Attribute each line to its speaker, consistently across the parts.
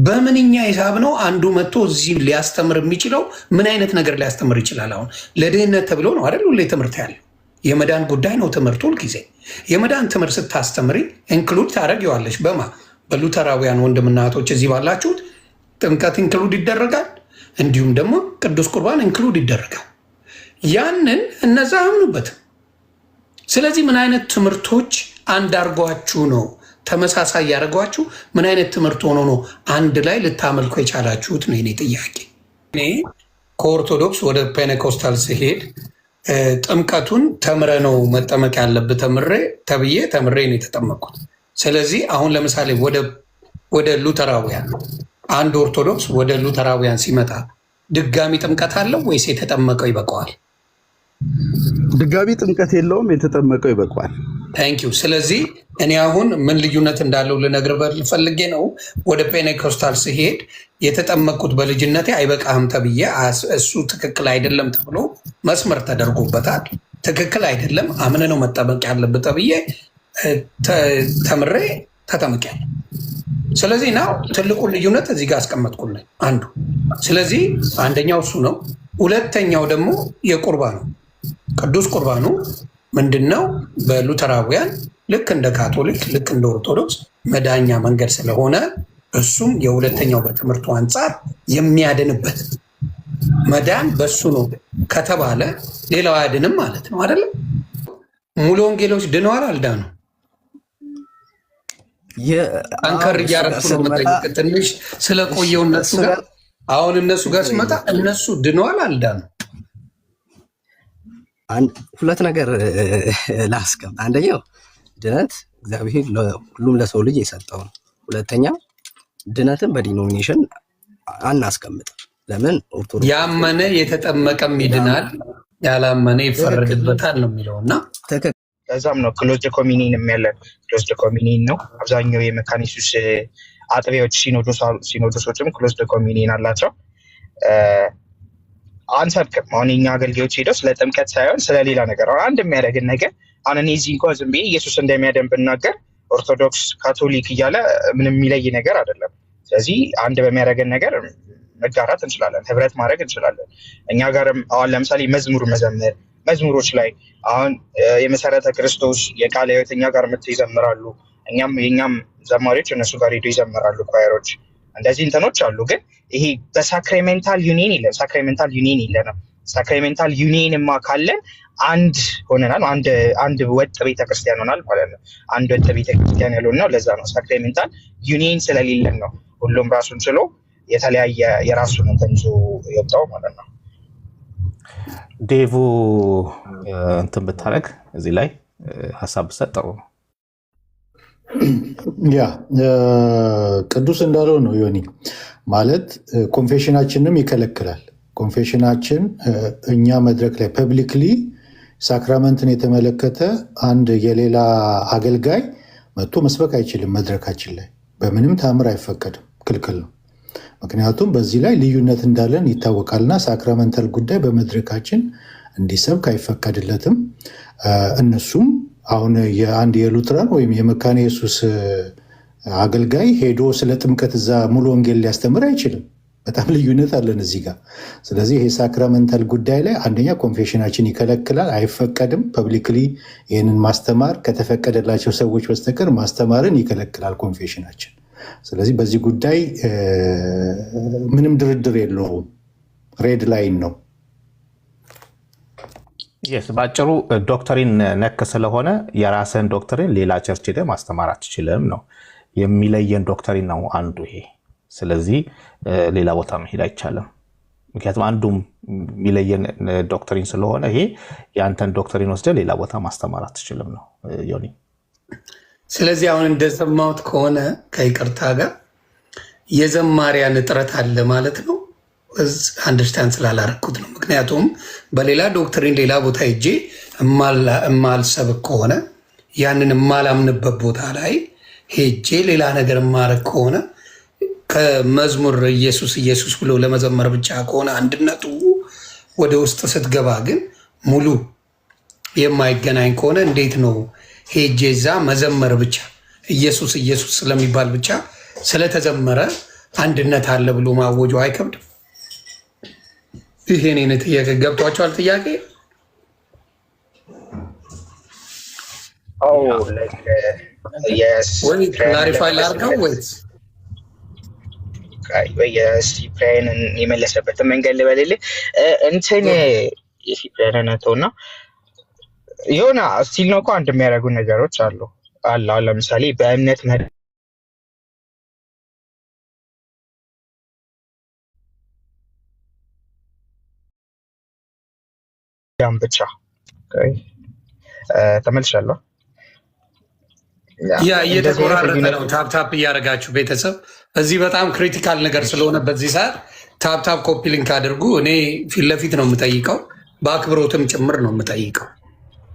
Speaker 1: በምንኛ ሂሳብ ነው አንዱ መጥቶ እዚህ ሊያስተምር የሚችለው? ምን አይነት ነገር ሊያስተምር ይችላል? አሁን ለድህነት ተብሎ ነው አይደል ሁሌ ትምህርት ያለው። የመዳን ጉዳይ ነው ትምህርቱ ሁልጊዜ። የመዳን ትምህርት ስታስተምሪ ኢንክሉድ ታደርጊዋለሽ። በሉተራውያን ወንድምና እህቶች እዚህ ባላችሁት ጥምቀት ኢንክሉድ ይደረጋል፣ እንዲሁም ደግሞ ቅዱስ ቁርባን ኢንክሉድ ይደረጋል። ያንን እነዛ አያምኑበትም። ስለዚህ ምን አይነት ትምህርቶች አንድ አርጓችሁ ነው ተመሳሳይ ያደርጓችሁ? ምን አይነት ትምህርት ሆኖ ነው አንድ ላይ ልታመልኩ የቻላችሁት ነው የኔ ጥያቄ። እኔ ከኦርቶዶክስ ወደ ፔኔኮስታል ሲሄድ ጥምቀቱን ተምረ ነው መጠመቅ ያለብህ ተምሬ ነው የተጠመቅኩት። ስለዚህ አሁን ለምሳሌ ወደ ሉተራውያን አንድ ኦርቶዶክስ ወደ ሉተራውያን ሲመጣ ድጋሚ ጥምቀት አለው ወይስ የተጠመቀው ይበቃዋል?
Speaker 2: ድጋሚ ጥምቀት የለውም፣ የተጠመቀው ይበቃዋል።
Speaker 1: ታንኪዩ። ስለዚህ እኔ አሁን ምን ልዩነት እንዳለው ልነግር ፈልጌ ነው። ወደ ፔኔኮስታል ሲሄድ የተጠመቅኩት በልጅነቴ አይበቃህም ተብዬ እሱ ትክክል አይደለም ተብሎ መስመር ተደርጎበታል። ትክክል አይደለም አምነ ነው መጠመቅ ያለብህ ተብዬ ተምሬ ተጠምቄያለሁ። ስለዚህ ና ትልቁን ልዩነት እዚህ ጋር አስቀመጥኩልኝ አንዱ። ስለዚህ አንደኛው እሱ ነው። ሁለተኛው ደግሞ የቁርባኑ ቅዱስ ቁርባኑ ምንድነው? በሉተራውያን ልክ እንደ ካቶሊክ ልክ እንደ ኦርቶዶክስ መዳኛ መንገድ ስለሆነ እሱም የሁለተኛው በትምህርቱ አንጻር የሚያድንበት መዳን በሱ ነው ከተባለ ሌላው አያድንም ማለት ነው አይደለም? ሙሉ ወንጌሎች ድነዋል አልዳኑ? አንከር እያረኩ ነው መጠየቅ ትንሽ ስለቆየው እነሱ ጋር አሁን እነሱ ጋር ሲመጣ እነሱ ድነዋል አልዳኑ?
Speaker 3: ሁለት ነገር ላስቀምጥ። አንደኛው ድነት እግዚአብሔር ሁሉም ለሰው ልጅ የሰጠው ነው። ሁለተኛ ድነትን በዲኖሚኔሽን አናስቀምጥም። ለምን ኦርቶዶክስ
Speaker 1: ያመነ የተጠመቀም ይድናል፣ ያላመነ ይፈረድበታል ነው የሚለው እና
Speaker 4: ከዛም ነው ክሎዝድ ኮሚኒየን ያለን። ክሎዝድ ኮሚኒየን ነው አብዛኛው የመካነ ኢየሱስ አጥቢያዎች ሲኖዶሶችም ክሎዝድ ኮሚኒየን አላቸው። አንሰብክም። አሁን የኛ አገልጋዮች ሄደው ስለ ጥምቀት ሳይሆን ስለሌላ ነገር አንድ የሚያደርግን ነገር አሁን እኔ እዚህ እንኳን ዝም ብዬ ኢየሱስ እንደሚያደን ብናገር ኦርቶዶክስ ካቶሊክ እያለ ምንም የሚለይ ነገር አይደለም። ስለዚህ አንድ በሚያደርገን ነገር መጋራት እንችላለን፣ ህብረት ማድረግ እንችላለን። እኛ ጋርም አሁን ለምሳሌ መዝሙሮች ላይ አሁን የመሰረተ ክርስቶስ የቃለ ሕይወት እኛ ጋር መጥተው ይዘምራሉ። የኛም ዘማሪዎች እነሱ ጋር ሄደው ይዘምራሉ። ኳየሮች እንደዚህ እንትኖች አሉ። ግን ይሄ በሳክራሜንታል ዩኒየን የለም። ሳክራሜንታል ዩኒየን የለንም። ሳክራሜንታል ዩኒየንማ ካለን አንድ ሆነናል። አንድ ወጥ ቤተክርስቲያን ሆናል ማለት ነው። አንድ ወጥ ቤተክርስቲያን ያለው ነው። ለዛ ነው ሳክራሜንታል ዩኒየን ስለሌለን ነው ሁሉም ራሱን ችሎ የተለያየ የራሱን እንትን ይዞ የወጣው ማለት ነው።
Speaker 5: ዴቭ እንትን ብታረግ እዚህ ላይ ሀሳብ ብሰጥ ጥሩ ነው።
Speaker 6: ያ ቅዱስ እንዳለው ነው ዮኒ ማለት ኮንፌሽናችንም ይከለክላል። ኮንፌሽናችን እኛ መድረክ ላይ ፐብሊክሊ ሳክራመንትን የተመለከተ አንድ የሌላ አገልጋይ መጥቶ መስበክ አይችልም። መድረካችን ላይ በምንም ታምር አይፈቀድም፣ ክልክል ነው። ምክንያቱም በዚህ ላይ ልዩነት እንዳለን ይታወቃልና ሳክራመንታል ጉዳይ በመድረካችን እንዲሰብክ አይፈቀድለትም። እነሱም አሁን የአንድ የሉትራን ወይም የመካነ ኢየሱስ አገልጋይ ሄዶ ስለ ጥምቀት እዛ ሙሉ ወንጌል ሊያስተምር አይችልም። በጣም ልዩነት አለን እዚህ ጋር። ስለዚህ ይሄ ሳክራመንታል ጉዳይ ላይ አንደኛ ኮንፌሽናችን ይከለክላል፣ አይፈቀድም። ፐብሊክሊ ይህንን ማስተማር ከተፈቀደላቸው ሰዎች በስተቀር ማስተማርን ይከለክላል ኮንፌሽናችን። ስለዚህ በዚህ ጉዳይ ምንም ድርድር የለውም፣ ሬድ ላይን ነው።
Speaker 5: በአጭሩ ዶክተሪን ነክ ስለሆነ የራስህን ዶክተሪን ሌላ ቸርች ሄደህ ማስተማር አትችልም ነው የሚለየን። ዶክተሪን ነው አንዱ ይሄ። ስለዚህ ሌላ ቦታ መሄድ አይቻልም። ምክንያቱም አንዱም የሚለየን ዶክተሪን ስለሆነ ይሄ የአንተን ዶክተሪን ወስደህ ሌላ ቦታ ማስተማር አትችልም ነው ዮኒ።
Speaker 1: ስለዚህ አሁን እንደሰማሁት ከሆነ ከይቅርታ ጋር የዘማሪያን እጥረት አለ ማለት ነው። አንደርስታንድ ስላላረኩት ነው። ምክንያቱም በሌላ ዶክትሪን ሌላ ቦታ ሄጄ እማልሰብክ ከሆነ ያንን የማላምንበት ቦታ ላይ ሄጄ ሌላ ነገር የማረግ ከሆነ ከመዝሙር ኢየሱስ ኢየሱስ ብሎ ለመዘመር ብቻ ከሆነ አንድነቱ ወደ ውስጥ ስትገባ ግን ሙሉ የማይገናኝ ከሆነ እንዴት ነው ሄጄ እዛ መዘመር ብቻ ኢየሱስ ኢየሱስ ስለሚባል ብቻ ስለተዘመረ አንድነት አለ ብሎ ማወጁ አይከብድም? ይሄ እኔን ጥያቄ ገብቷቸዋል? ጥያቄ ወይ ክላሪፋይ ላድርገው ወይስ
Speaker 4: የሲፕሪያንን የመለሰበትን መንገድ ልበልልህ? እንትን የሲፕሪያን ነውና የሆነ ስቲል ነው እኮ አንድ የሚያደርጉ ነገሮች አሉ። ለምሳሌ በእምነት ብቻ ተመልሻለሁ።
Speaker 1: እየተቆራረጠ ነው። ታፕታፕ እያደረጋችሁ ቤተሰብ፣ እዚህ በጣም ክሪቲካል ነገር ስለሆነ በዚህ ሰዓት ታፕታፕ ኮፒ ሊንክ አድርጉ። እኔ ፊት ለፊት ነው የምጠይቀው፣ በአክብሮትም ጭምር ነው የምጠይቀው።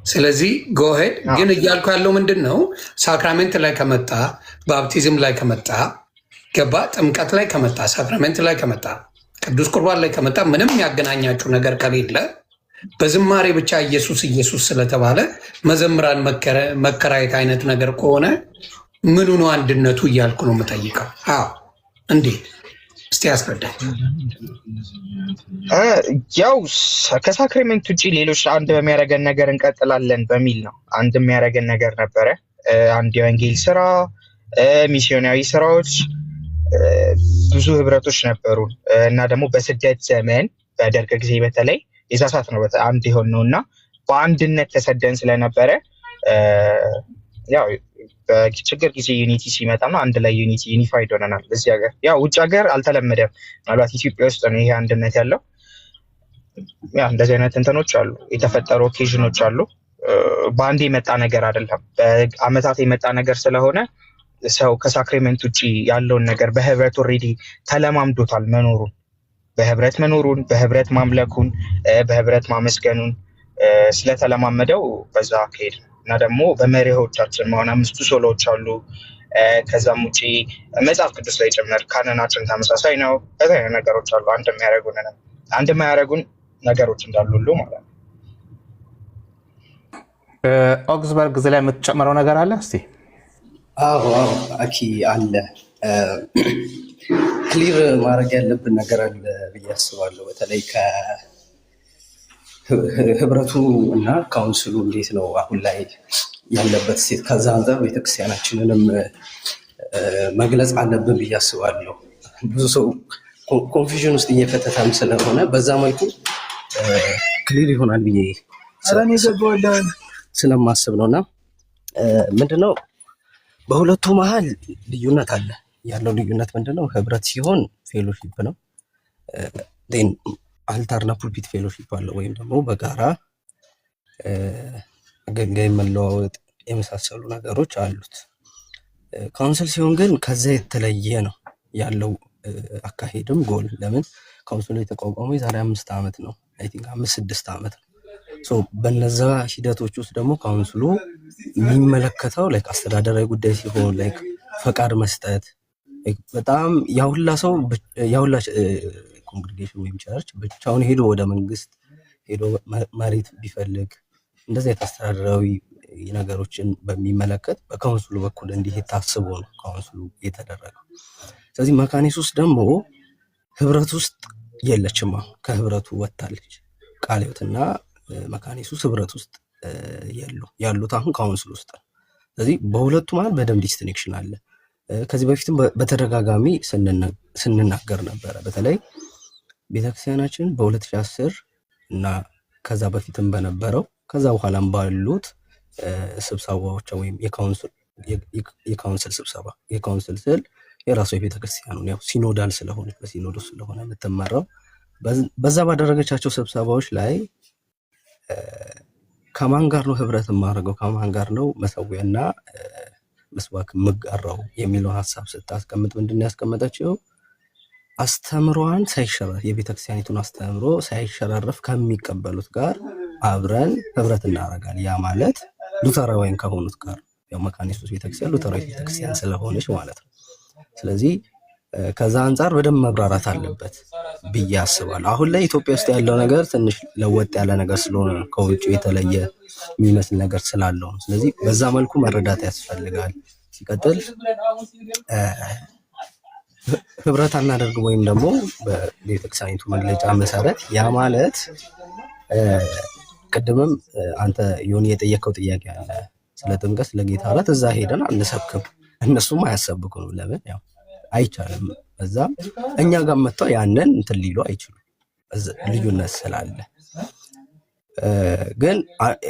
Speaker 1: ስለዚህ ጎሄድ ግን እያልኩ ያለው ምንድን ነው፣ ሳክራሜንት ላይ ከመጣ ባፕቲዝም ላይ ከመጣ ገባ፣ ጥምቀት ላይ ከመጣ ሳክራሜንት ላይ ከመጣ ቅዱስ ቁርባን ላይ ከመጣ ምንም ያገናኛችሁ ነገር ከሌለ በዝማሬ ብቻ ኢየሱስ ኢየሱስ ስለተባለ መዘምራን መከራየት አይነት ነገር ከሆነ ምኑ ነው አንድነቱ እያልኩ ነው የምጠይቀው። አዎ እንዴት እስቲ ያስረዳኝ።
Speaker 4: ያው ከሳክሬመንት ውጭ ሌሎች አንድ በሚያደርገን ነገር እንቀጥላለን በሚል ነው። አንድ የሚያደርገን ነገር ነበረ። አንድ የወንጌል ስራ፣ ሚስዮናዊ ስራዎች፣ ብዙ ህብረቶች ነበሩ እና ደግሞ በስደት ዘመን በደርግ ጊዜ በተለይ የዛ ሰዓት ነው አንድ የሆን ነው እና በአንድነት ተሰደን ስለነበረ ያው በችግር ጊዜ ዩኒቲ ሲመጣ ነው አንድ ላይ ዩኒፋይድ ሆነናል። እዚህ ሀገር ያው ውጭ ሀገር አልተለመደም። ምናልባት ኢትዮጵያ ውስጥ ነው ይሄ አንድነት ያለው። ያ እንደዚህ አይነት እንትኖች አሉ፣ የተፈጠሩ ኦኬዥኖች አሉ። በአንድ የመጣ ነገር አይደለም፣ በአመታት የመጣ ነገር ስለሆነ ሰው ከሳክሬመንት ውጭ ያለውን ነገር በህብረት ኦልሬዲ ተለማምዶታል መኖሩን፣ በህብረት ማምለኩን፣ በህብረት ማመስገኑን ስለተለማመደው በዛ አካሄድ እና ደግሞ በመሪዎቻችን መሆን 5 ሶሎዎች አሉ። ከዛም ውጭ መጽሐፍ ቅዱስ ላይ ጭምር ካነናችን ተመሳሳይ ነው። ከዛ ነገሮች አሉ አንድ የማያደርጉን ነገሮች እንዳሉ ሁሉ ማለት ነው።
Speaker 5: ኦግስበርግ እዚህ ላይ የምትጨምረው ነገር አለ እስቲ?
Speaker 3: አዎ አኪ አለ። ክሊር ማድረግ ያለብን ነገር አለ ብዬ አስባለሁ። በተለይ ከህብረቱ እና ካውንስሉ እንዴት ነው አሁን ላይ ያለበት ሴት፣ ከዛ አንጻር ቤተክርስቲያናችንንም መግለጽ አለብን ብዬ አስባለሁ። ብዙ ሰው ኮንፊዥን ውስጥ እየከተተም ስለሆነ በዛ መልኩ ክሊር ይሆናል ብዬ ስለማስብ ነው። እና ምንድነው በሁለቱ መሀል ልዩነት አለ። ያለው ልዩነት ምንድነው? ህብረት ሲሆን ፌሎሺፕ ነው። አልታርና ፑልፒት ፌሎሺፕ አለ፣ ወይም ደግሞ በጋራ አገልጋይ መለዋወጥ የመሳሰሉ ነገሮች አሉት። ካውንስል ሲሆን ግን ከዛ የተለየ ነው ያለው አካሄድም ጎል። ለምን ካውንስሉ የተቋቋመው የዛሬ 5 ዓመት ነው፣ አይ ቲንክ 5-6 ዓመት ነው። በነዛ ሂደቶች ውስጥ ደግሞ ካውንስሉ የሚመለከተው ላይክ አስተዳደራዊ ጉዳይ ሲሆን ላይክ ፈቃድ መስጠት፣ በጣም ያሁላ ሰው ያሁላ ኮንግሪጌሽን ወይም ቸርች ብቻውን ሄዶ ወደ መንግስት ሄዶ መሬት ቢፈልግ እንደዚህ አስተዳደራዊ ነገሮችን በሚመለከት በካውንስሉ በኩል እንዲህ ታስቦ ነው ካውንስሉ የተደረገው። ስለዚህ መካኒሱስ ደግሞ ህብረት ውስጥ የለችም፣ ከህብረቱ ወጥታለች። ቃለ ሕይወትና መካኒሱስ ህብረት ውስጥ ያሉት አሁን ካውንስል ውስጥ ነው። ስለዚህ በሁለቱ መሀል በደንብ ዲስቲንክሽን አለ። ከዚህ በፊትም በተደጋጋሚ ስንናገር ነበረ። በተለይ ቤተክርስቲያናችን በ2010 እና ከዛ በፊትም በነበረው ከዛ በኋላም ባሉት ስብሰባዎች ወይም የካውንስል ስብሰባ፣ የካውንስል ስል የራሱ የቤተክርስቲያኑ ያው ሲኖዳል ስለሆነ በሲኖዶስ ስለሆነ የምትመራው በዛ ባደረገቻቸው ስብሰባዎች ላይ ከማን ጋር ነው ህብረት የማደርገው፣ ከማን ጋር ነው መሰዊያና መስዋዕት የምጋራው የሚለውን ሀሳብ ስታስቀምጥ ምንድን ያስቀመጠችው አስተምሮዋን ሳይሸረፍ የቤተክርስቲያኒቱን አስተምሮ ሳይሸራረፍ ከሚቀበሉት ጋር አብረን ህብረት እናደርጋለን። ያ ማለት ሉተራውያን ከሆኑት ጋር ያው መካኒሱስ ቤተክርስቲያን ሉተራዊ ቤተክርስቲያን ስለሆነች ማለት ነው። ስለዚህ ከዛ አንጻር በደንብ መብራራት አለበት ብዬ አስባለሁ። አሁን ላይ ኢትዮጵያ ውስጥ ያለው ነገር ትንሽ ለወጥ ያለ ነገር ስለሆነ ከውጭ የተለየ የሚመስል ነገር ስላለው፣ ስለዚህ በዛ መልኩ መረዳት ያስፈልጋል። ሲቀጥል ህብረት አናደርግም ወይም ደግሞ በቤተክርስቲያኒቱ መግለጫ መሰረት ያ ማለት ቅድምም አንተ ዮኒ የጠየቀው ጥያቄ አለ ስለ ጥምቀት ስለ ጌታ እራት እዛ ሄደን አንሰብክም፣ እነሱም አያሰብኩም። ለምን ያው አይቻልም። እዛ እኛ ጋር መጥተው ያንን እንትን ሊሉ አይችሉም፣ ልዩነት ስላለ። ግን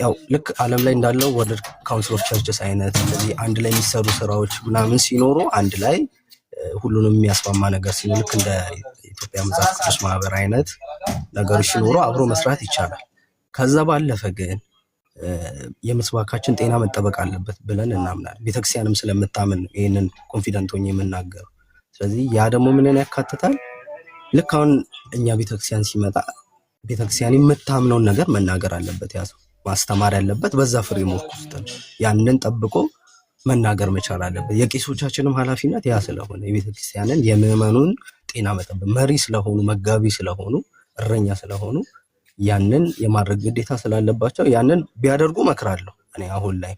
Speaker 3: ያው ልክ ዓለም ላይ እንዳለው ወርልድ ካውንስል ኦፍ ቸርችስ አይነት እንደዚህ አንድ ላይ የሚሰሩ ስራዎች ምናምን ሲኖሩ አንድ ላይ ሁሉንም የሚያስማማ ነገር ሲኖር ልክ እንደ ኢትዮጵያ መጽሐፍ ቅዱስ ማህበር አይነት ነገሮች ሲኖሩ አብሮ መስራት ይቻላል። ከዛ ባለፈ ግን የምስባካችን ጤና መጠበቅ አለበት ብለን እናምናለን። ቤተክርስቲያንም ስለምታምን ነው ይህንን ኮንፊደንት ሆኜ የምናገረው። ስለዚህ ያ ደግሞ ምንን ያካትታል? ልክ አሁን እኛ ቤተክርስቲያን ሲመጣ ቤተክርስቲያን የምታምነውን ነገር መናገር አለበት፣ ያ ሰው ማስተማር ያለበት በዛ ፍሬምወርክ ውስጥ ነው። ያንን ጠብቆ መናገር መቻል አለበት። የቄሶቻችንም ኃላፊነት ያ ስለሆነ የቤተክርስቲያንን የምዕመኑን ጤና መጠበቅ መሪ ስለሆኑ መጋቢ ስለሆኑ እረኛ ስለሆኑ ያንን የማድረግ ግዴታ ስላለባቸው ያንን ቢያደርጉ መክራለሁ። እኔ አሁን ላይ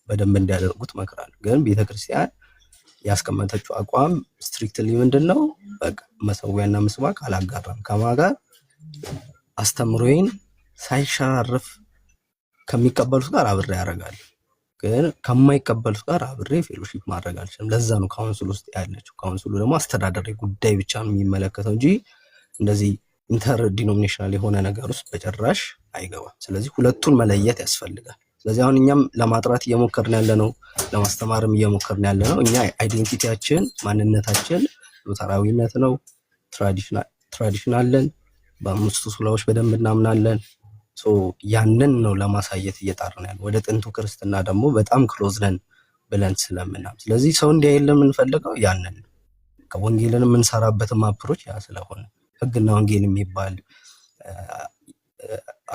Speaker 3: በደንብ እንዲያደርጉት መክራለሁ። ግን ቤተክርስቲያን ያስቀመጠችው አቋም ስትሪክትሊ ምንድነው? በቃ መሰዊያና ምስባክ አላጋራም። ከማጋር አስተምሮዬን ሳይሸራረፍ ከሚቀበሉት ጋር አብሬ ያደርጋል፣ ግን ከማይቀበሉት ጋር አብሬ ፌሎሺፕ ማድረግ አልችልም። ለዛ ነው ካውንስል ውስጥ ያለችው። ካውንስሉ ደግሞ አስተዳደራዊ ጉዳይ ብቻ ነው የሚመለከተው እንጂ እንደዚህ ኢንተር ዲኖሚኔሽናል የሆነ ነገር ውስጥ በጭራሽ አይገባም። ስለዚህ ሁለቱን መለየት ያስፈልጋል። ስለዚህ አሁን እኛም ለማጥራት እየሞከርን ያለ ነው፣ ለማስተማርም እየሞከርን ያለ ነው። እኛ አይዴንቲቲያችን ማንነታችን ሉተራዊነት ነው። ትራዲሽን አለን፣ በአምስቱ ሱላዎች በደንብ እናምናለን። ያንን ነው ለማሳየት እየጣርን ያለ። ወደ ጥንቱ ክርስትና ደግሞ በጣም ክሎዝ ነን ብለን ስለምናም፣ ስለዚህ ሰው እንዲያየን የምንፈልገው ያንን ከወንጌልን የምንሰራበትም አፕሮች ያ ስለሆነ ህግና ወንጌል የሚባል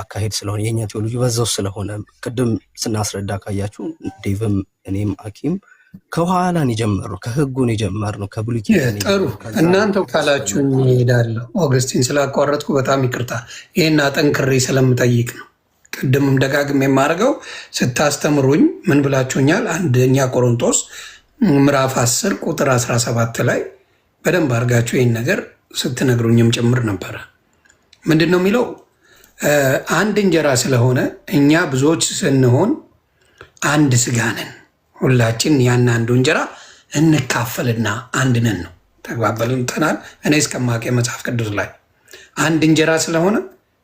Speaker 3: አካሄድ ስለሆነ የኛ ቴዎሎጂ በዛው ስለሆነ ቅድም ስናስረዳ ካያችሁ ዴቭም እኔም አኪም ከኋላን የጀመርነው ከህጉን የጀመርነው ከብሉይ ኪዳን።
Speaker 1: ጥሩ እናንተው ካላችሁኝ እሄዳለሁ። ኦገስቲን ስላቋረጥኩ በጣም ይቅርታ። ይሄን አጠንክሬ ስለምጠይቅ ነው። ቅድምም ደጋግም የማደርገው ስታስተምሩኝ ምን ብላችሁኛል? አንደኛ ቆሮንቶስ ምዕራፍ 10 ቁጥር 17 ላይ በደንብ አድርጋችሁ ይህን ነገር ስትነግሩኝም ጭምር ነበረ። ምንድን ነው የሚለው? አንድ እንጀራ ስለሆነ እኛ ብዙዎች ስንሆን አንድ ስጋ ነን፣ ሁላችን ያን አንዱ እንጀራ እንካፈልና አንድ ነን ነው። ተግባበልንተናል። እኔ እስከማውቅ መጽሐፍ ቅዱስ ላይ አንድ እንጀራ ስለሆነ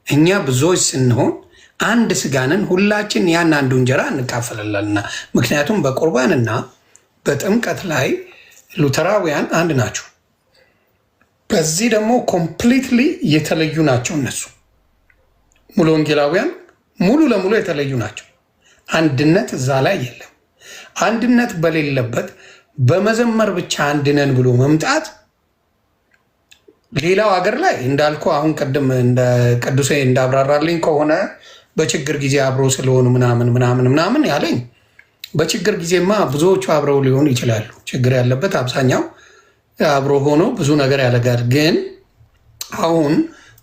Speaker 1: እኛ ብዙዎች ስንሆን አንድ ስጋ ነን፣ ሁላችን ያን አንዱ እንጀራ እንካፈላለንና። ምክንያቱም በቁርባንና በጥምቀት ላይ ሉተራውያን አንድ ናቸው። በዚህ ደግሞ ኮምፕሊትሊ የተለዩ ናቸው። እነሱ ሙሉ ወንጌላውያን ሙሉ ለሙሉ የተለዩ ናቸው። አንድነት እዛ ላይ የለም። አንድነት በሌለበት በመዘመር ብቻ አንድነን ብሎ መምጣት ሌላው ሀገር ላይ እንዳልኩ አሁን ቅድም እንደ ቅዱሴ እንዳብራራልኝ ከሆነ በችግር ጊዜ አብሮ ስለሆኑ ምናምን ያለኝ፣ በችግር ጊዜማ ብዙዎቹ አብረው ሊሆኑ ይችላሉ። ችግር ያለበት አብዛኛው አብሮ ሆኖ ብዙ ነገር ያደርጋል። ግን አሁን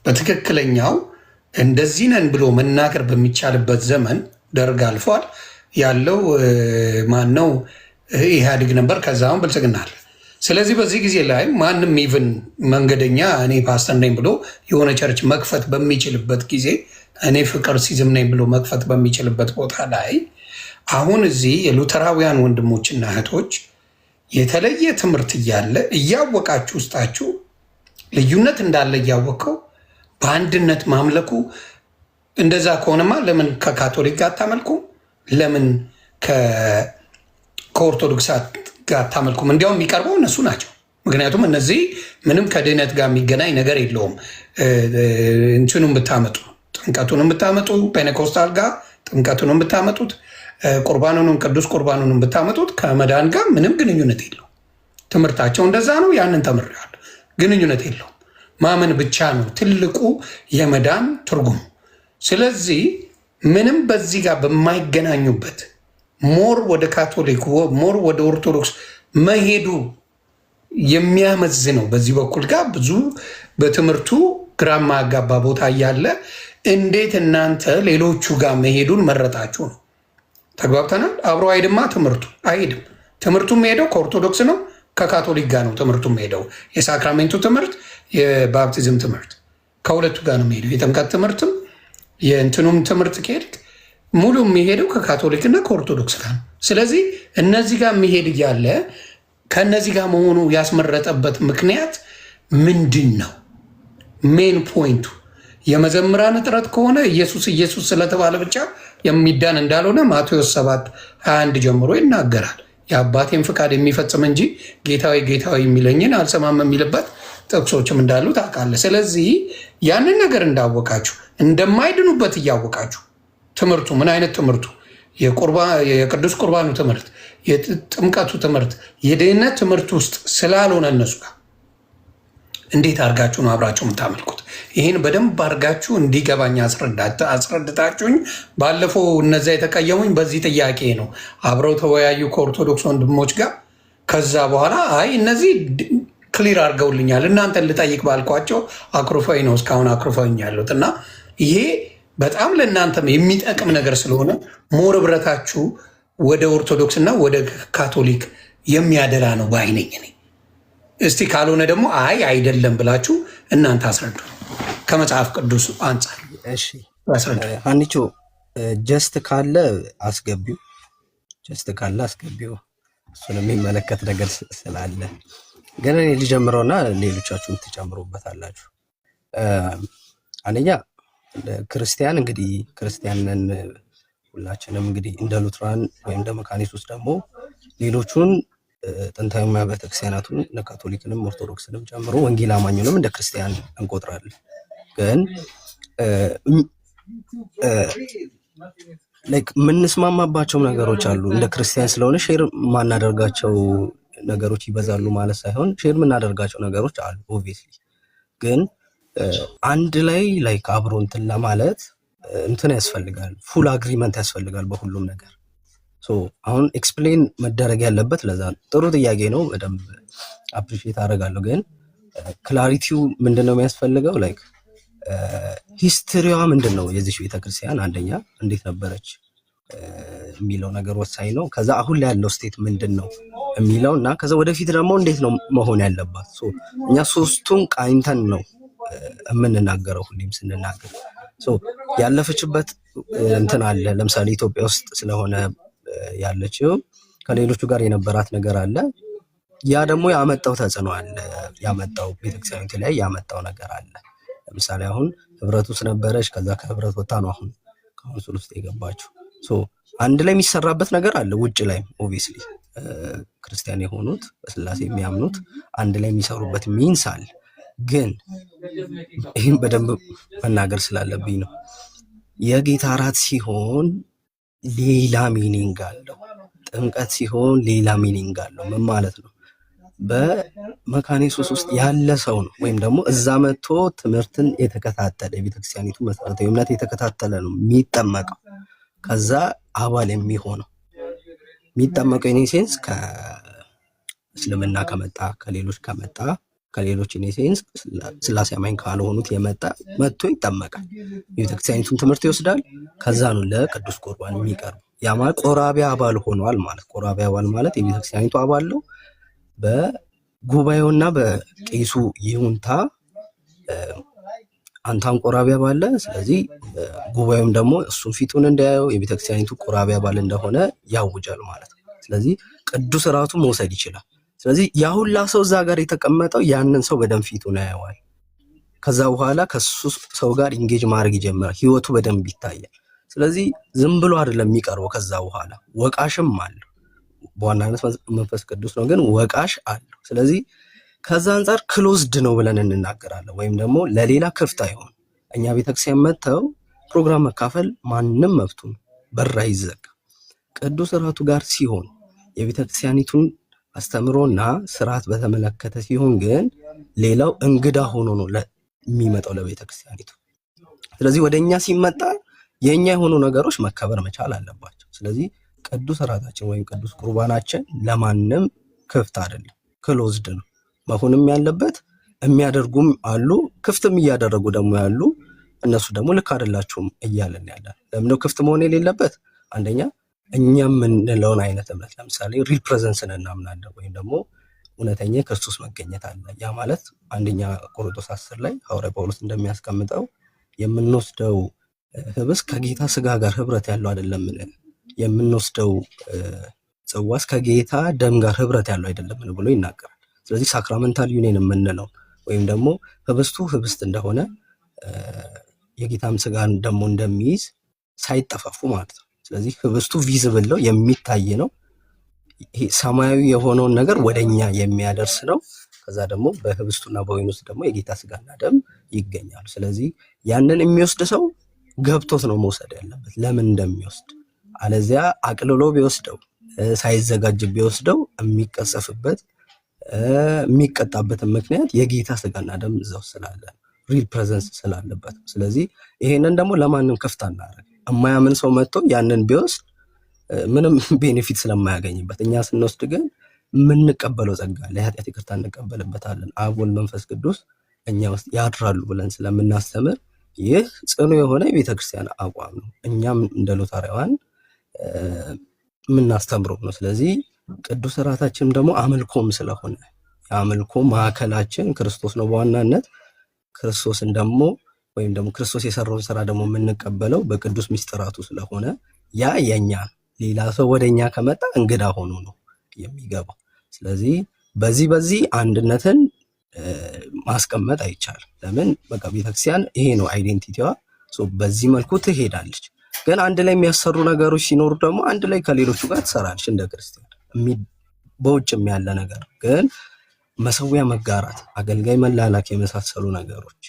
Speaker 1: በትክክለኛው እንደዚህ ነን ብሎ መናገር በሚቻልበት ዘመን ደርግ አልፏል። ያለው ማነው? ኢህአዴግ ነበር። ከዛ አሁን ብልጽግና አለ። ስለዚህ በዚህ ጊዜ ላይ ማንም ኢቭን መንገደኛ እኔ ፓስተር ነኝ ብሎ የሆነ ቸርች መክፈት በሚችልበት ጊዜ፣ እኔ ፍቅር ሲዝም ነኝ ብሎ መክፈት በሚችልበት ቦታ ላይ አሁን እዚህ የሉተራውያን ወንድሞችና እህቶች የተለየ ትምህርት እያለ እያወቃችሁ ውስጣችሁ ልዩነት እንዳለ እያወቀው በአንድነት ማምለኩ፣ እንደዛ ከሆነማ ለምን ከካቶሊክ ጋር አታመልኩም? ለምን ከኦርቶዶክሳት ጋር አታመልኩም? እንዲያውም የሚቀርበው እነሱ ናቸው። ምክንያቱም እነዚህ ምንም ከድህነት ጋር የሚገናኝ ነገር የለውም። እንትኑን ብታመጡ፣ ጥምቀቱንም ብታመጡ፣ ፔኔኮስታል ጋር ጥምቀቱንም ብታመጡት፣ ቁርባኑንም ቅዱስ ቁርባኑንም ብታመጡት ከመዳን ጋር ምንም ግንኙነት የለውም። ትምህርታቸው እንደዛ ነው። ያንን ተምሬዋል። ግንኙነት የለውም። ማመን ብቻ ነው ትልቁ የመዳን ትርጉም። ስለዚህ ምንም በዚህ ጋር በማይገናኙበት ሞር ወደ ካቶሊክ ሞር ወደ ኦርቶዶክስ መሄዱ የሚያመዝነው በዚህ በኩል ጋር ብዙ በትምህርቱ ግራ ማጋባ ቦታ እያለ እንዴት እናንተ ሌሎቹ ጋር መሄዱን መረጣችሁ ነው። ተግባብተናል። አብሮ አይሄድማ ትምህርቱ አይሄድም። ትምህርቱ የሚሄደው ከኦርቶዶክስ ነው ከካቶሊክ ጋር ነው ትምህርቱ የሚሄደው። የሳክራሜንቱ ትምህርት፣ የባፕቲዝም ትምህርት ከሁለቱ ጋር ነው የሚሄደው። የጥምቀት ትምህርትም የእንትኑም ትምህርት ከሄድክ ሙሉ የሚሄደው ከካቶሊክና ከኦርቶዶክስ ጋር ነው። ስለዚህ እነዚህ ጋር የሚሄድ እያለ ከእነዚህ ጋር መሆኑ ያስመረጠበት ምክንያት ምንድን ነው? ሜን ፖይንቱ የመዘምራን እጥረት ከሆነ ኢየሱስ ስለተባለ ብቻ የሚዳን እንዳልሆነ ማቴዎስ 7:21 ጀምሮ ይናገራል። የአባቴን ፍቃድ የሚፈጽም እንጂ ጌታዊ ጌታዊ የሚለኝን አልሰማም የሚልበት ጥቅሶችም እንዳሉ ታውቃለህ። ስለዚህ ያንን ነገር እንዳወቃችሁ እንደማይድኑበት እያወቃችሁ ትምህርቱ ምን አይነት ትምህርቱ የቅዱስ ቁርባኑ ትምህርት፣ የጥምቀቱ ትምህርት፣ የድህነት ትምህርት ውስጥ ስላልሆነ እነሱ ጋር እንዴት አድርጋችሁ ነው አብራችሁ የምታመልኩት? ይህን በደንብ አድርጋችሁ እንዲገባኝ አስረድታችሁኝ። ባለፈው እነዛ የተቀየሙኝ በዚህ ጥያቄ ነው። አብረው ተወያዩ ከኦርቶዶክስ ወንድሞች ጋር። ከዛ በኋላ አይ እነዚህ ክሊር አድርገውልኛል፣ እናንተን ልጠይቅ ባልኳቸው አኩርፈኝ ነው እስካሁን አኩርፈኝ ያሉት እና ይሄ በጣም ለእናንተም የሚጠቅም ነገር ስለሆነ ሞር ህብረታችሁ ወደ ኦርቶዶክስ እና ወደ ካቶሊክ የሚያደላ ነው ባይነኝ እኔ። እስቲ ካልሆነ ደግሞ አይ አይደለም ብላችሁ እናንተ አስረዱ ከመጽሐፍ ቅዱስ አንጻር።
Speaker 3: እሺ ሀኒቾ ጀስት ካለ አስገቢው፣ እሱን የሚመለከት ነገር ስላለ ግን እኔ ልጀምረውና ሌሎቻችሁም ትጨምሩበታላችሁ። አንደኛ ክርስቲያን እንግዲህ ክርስቲያንን ሁላችንም እንግዲህ እንደ ሉትራን ወይም እንደ መካኒሱስ ደግሞ ሌሎቹን ጥንታዊ ቤተክርስቲያናቱን እንደ ካቶሊክንም ኦርቶዶክስንም ጨምሮ ወንጌል አማኙንም እንደ ክርስቲያን እንቆጥራለን። ግን የምንስማማባቸው ነገሮች አሉ። እንደ ክርስቲያን ስለሆነ ሼር ማናደርጋቸው ነገሮች ይበዛሉ ማለት ሳይሆን ሼር የምናደርጋቸው ነገሮች አሉ ኦብቪየስሊ። ግን አንድ ላይ አብሮ እንትን ለማለት እንትን ያስፈልጋል፣ ፉል አግሪመንት ያስፈልጋል በሁሉም ነገር። አሁን ኤክስፕሌን መደረግ ያለበት ለዛ ነው። ጥሩ ጥያቄ ነው፣ በደንብ አፕሪሺየት አደርጋለሁ። ግን ክላሪቲው ምንድነው የሚያስፈልገው? ሂስትሪዋ ምንድን ነው የዚህ ቤተክርስቲያን አንደኛ እንዴት ነበረች የሚለው ነገር ወሳኝ ነው። ከዛ አሁን ላይ ያለው ስቴት ምንድን ነው የሚለው እና ከዛ ወደፊት ደግሞ እንዴት ነው መሆን ያለባት። እኛ ሶስቱን ቃኝተን ነው የምንናገረው ሁሌም ስንናገር። ያለፈችበት እንትን አለ። ለምሳሌ ኢትዮጵያ ውስጥ ስለሆነ ያለችው ከሌሎቹ ጋር የነበራት ነገር አለ። ያ ደግሞ ያመጣው ተጽዕኖ አለ፣ ያመጣው ቤተክርስቲያኒቱ ላይ ያመጣው ነገር አለ። ለምሳሌ አሁን ህብረት ውስጥ ነበረች፣ ከዛ ከህብረት ወጣ ነው አሁን ካውንስል ውስጥ የገባችው። አንድ ላይ የሚሰራበት ነገር አለ። ውጭ ላይ ኦብቪየስሊ ክርስቲያን የሆኑት በስላሴ የሚያምኑት አንድ ላይ የሚሰሩበት ሚንስ አለ። ግን ይህም በደንብ መናገር ስላለብኝ ነው። የጌታ እራት ሲሆን ሌላ ሚኒንግ አለው፣ ጥምቀት ሲሆን ሌላ ሚኒንግ አለው። ምን ማለት ነው? በመካኒሱስ ውስጥ ያለ ሰው ነው ወይም ደግሞ እዛ መጥቶ ትምህርትን የተከታተለ የቤተክርስቲያኒቱ መሰረታዊ እምነት የተከታተለ ነው የሚጠመቀው። ከዛ አባል የሚሆነው የሚጠመቀው ኢኔሴንስ ከእስልምና ከመጣ ከሌሎች ኢኔሴንስ ስላሴ አማኝ ካልሆኑት የመጣ መጥቶ ይጠመቃል። የቤተክርስቲያኒቱን ትምህርት ይወስዳል። ከዛ ነው ለቅዱስ ቁርባን የሚቀርቡ። ያ ማለት ቆራቢ አባል ሆኗል ማለት። ቆራቢ አባል ማለት የቤተክርስቲያኒቱ አባል ነው። በጉባኤውና በቄሱ ይሁንታ አንታን ቆራቢ አባል። ስለዚህ ጉባኤውም ደግሞ እሱን ፊቱን እንዳያየው የቤተክርስቲያኒቱ ቆራቢ አባል እንደሆነ ያውጃል ማለት ነው። ስለዚህ ቅዱስ እራቱ መውሰድ ይችላል። ስለዚህ ያ ሁላ ሰው እዛ ጋር የተቀመጠው ያንን ሰው በደንብ ፊቱን ያየዋል። ከዛ በኋላ ከሱ ሰው ጋር ኢንጌጅ ማድረግ ይጀምራል። ህይወቱ በደንብ ይታያል። ስለዚህ ዝም ብሎ አይደለም የሚቀርበው። ከዛ በኋላ ወቃሽም አለው። በዋናነት መንፈስ ቅዱስ ነው፣ ግን ወቃሽ አለው። ስለዚህ ከዛ አንጻር ክሎዝድ ነው ብለን እንናገራለን፣ ወይም ደግሞ ለሌላ ክፍት አይሆን። እኛ ቤተክርስቲያን መጥተው ፕሮግራም መካፈል ማንም መብቱ ነው፣ በር አይዘጋም። ቅዱስ እራቱ ጋር ሲሆን የቤተክርስቲያኒቱን አስተምሮና ስርዓት በተመለከተ ሲሆን ግን ሌላው እንግዳ ሆኖ ነው የሚመጣው ለቤተክርስቲያኒቱ። ስለዚህ ወደኛ ሲመጣ የኛ የሆኑ ነገሮች መከበር መቻል አለባቸው። ስለዚህ ቅዱስ እራታችን ወይም ቅዱስ ቁርባናችን ለማንም ክፍት አይደለም፣ ክሎዝድ ነው መሆንም ያለበት። የሚያደርጉም አሉ፣ ክፍትም እያደረጉ ደግሞ ያሉ። እነሱ ደግሞ ልክ አይደላችሁም እያለን ያለን። ለምነው ክፍት መሆን የሌለበት? አንደኛ እኛ የምንለውን አይነት እምነት ለምሳሌ ሪል ፕሬዘንስን እናምናለን፣ ወይም ደግሞ እውነተኛ ክርስቶስ መገኘት አለ። ያ ማለት አንደኛ ቆሮንቶስ 10 ላይ ሐዋርያ ጳውሎስ እንደሚያስቀምጠው የምንወስደው ህብስት ከጌታ ስጋ ጋር ህብረት ያለው አይደለም፣ የምንወስደው ጽዋስ ከጌታ ደም ጋር ህብረት ያለው አይደለም ብሎ ይናገራል። ስለዚህ ሳክራመንታል ዩኒየን የምንለው ወይም ደግሞ ህብስቱ ህብስት እንደሆነ የጌታም ስጋን ደግሞ እንደሚይዝ ሳይጠፋፉ ማለት ነው። ስለዚህ ህብስቱ ቪዚብል ነው፣ የሚታይ ነው። ይሄ ሰማያዊ የሆነውን ነገር ወደኛ የሚያደርስ ነው። ከዛ ደግሞ በህብስቱና በወይኑ ውስጥ ደግሞ የጌታ ስጋና ደም ይገኛሉ። ስለዚህ ያንን የሚወስድ ሰው ገብቶት ነው መውሰድ ያለበት ለምን እንደሚወስድ። አለዚያ አቅልሎ ቢወስደው ሳይዘጋጅ ቢወስደው የሚቀሰፍበት የሚቀጣበትን ምክንያት የጌታ ስጋና ደም እዛው ስላለ ሪል ፕሬዘንስ ስላለበት። ስለዚህ ይሄንን ደግሞ ለማንም ክፍት አናደርግ። የማያምን ሰው መጥቶ ያንን ቢወስድ ምንም ቤኔፊት ስለማያገኝበት፣ እኛ ስንወስድ ግን የምንቀበለው ጸጋ ለኃጢአት ይቅርታ እንቀበልበታለን። አብ ወልድ መንፈስ ቅዱስ እኛ ውስጥ ያድራሉ ብለን ስለምናስተምር ይህ ጽኑ የሆነ የቤተክርስቲያን አቋም ነው። እኛም እንደ ሉተራውያን የምናስተምረው ነው። ስለዚህ ቅዱስ እራታችን ደግሞ አምልኮም ስለሆነ የአምልኮ ማዕከላችን ክርስቶስ ነው በዋናነት። ክርስቶስን ደግሞ ወይም ደግሞ ክርስቶስ የሰራውን ስራ ደግሞ የምንቀበለው በቅዱስ ሚስጥራቱ ስለሆነ ያ የኛ ሌላ ሰው ወደኛ ከመጣ እንግዳ ሆኖ ነው የሚገባው። ስለዚህ በዚህ አንድነትን ማስቀመጥ አይቻልም። ለምን በቃ ቤተክርስቲያን ይሄ ነው አይዴንቲቲዋ። በዚህ መልኩ ትሄዳለች። ግን አንድ ላይ የሚያሰሩ ነገሮች ሲኖሩ ደግሞ አንድ ላይ ከሌሎቹ ጋር ትሰራለች። እንደ ክርስቲያን በውጭም ያለ ነገር ግን መሰዊያ መጋራት፣ አገልጋይ መላላክ የመሳሰሉ ነገሮች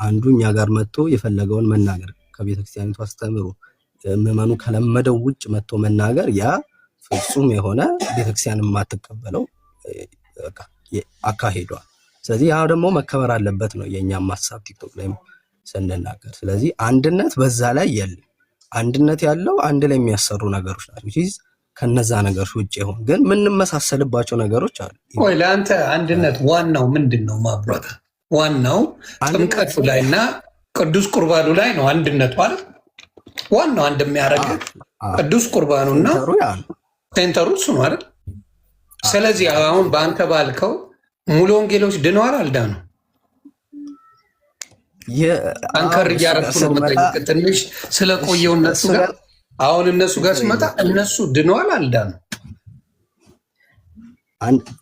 Speaker 3: አንዱ እኛ ጋር መጥቶ የፈለገውን መናገር ከቤተክርስቲያኒቱ አስተምሮ ምዕመኑ ከለመደው ውጭ መጥቶ መናገር ያ ፍጹም የሆነ ቤተክርስቲያን የማትቀበለው አካሄዷል። ስለዚህ ያ ደግሞ መከበር አለበት ነው የኛም ሐሳብ ቲክቶክ ላይ ስንናገር። ስለዚህ አንድነት በዛ ላይ የለም። አንድነት ያለው አንድ ላይ የሚያሰሩ ነገሮች ናቸው። ከነዛ ነገሮች ውጭ ይሆን ግን ምንመሳሰልባቸው ነገሮች አሉ።
Speaker 1: ቆይ ለአንተ አንድነት ዋናው ምንድን ነው? ማብራት ዋናው ጥምቀቱ ላይና ቅዱስ ቁርባኑ ላይ ነው አንድነቱ አይደል? ዋናው አንድ የሚያደርግ ቅዱስ ቁርባኑና ሴንተሩ እሱ ነው አይደል? ስለዚህ አሁን በአንተ ባልከው ሙሉ ወንጌሎች ድነዋል አልዳኑ? አንከር እያረኩ ነው መጠየቅ ትንሽ ስለቆየው እነሱ ጋር አሁን እነሱ ጋር ስመጣ እነሱ ድነዋል አልዳኑ?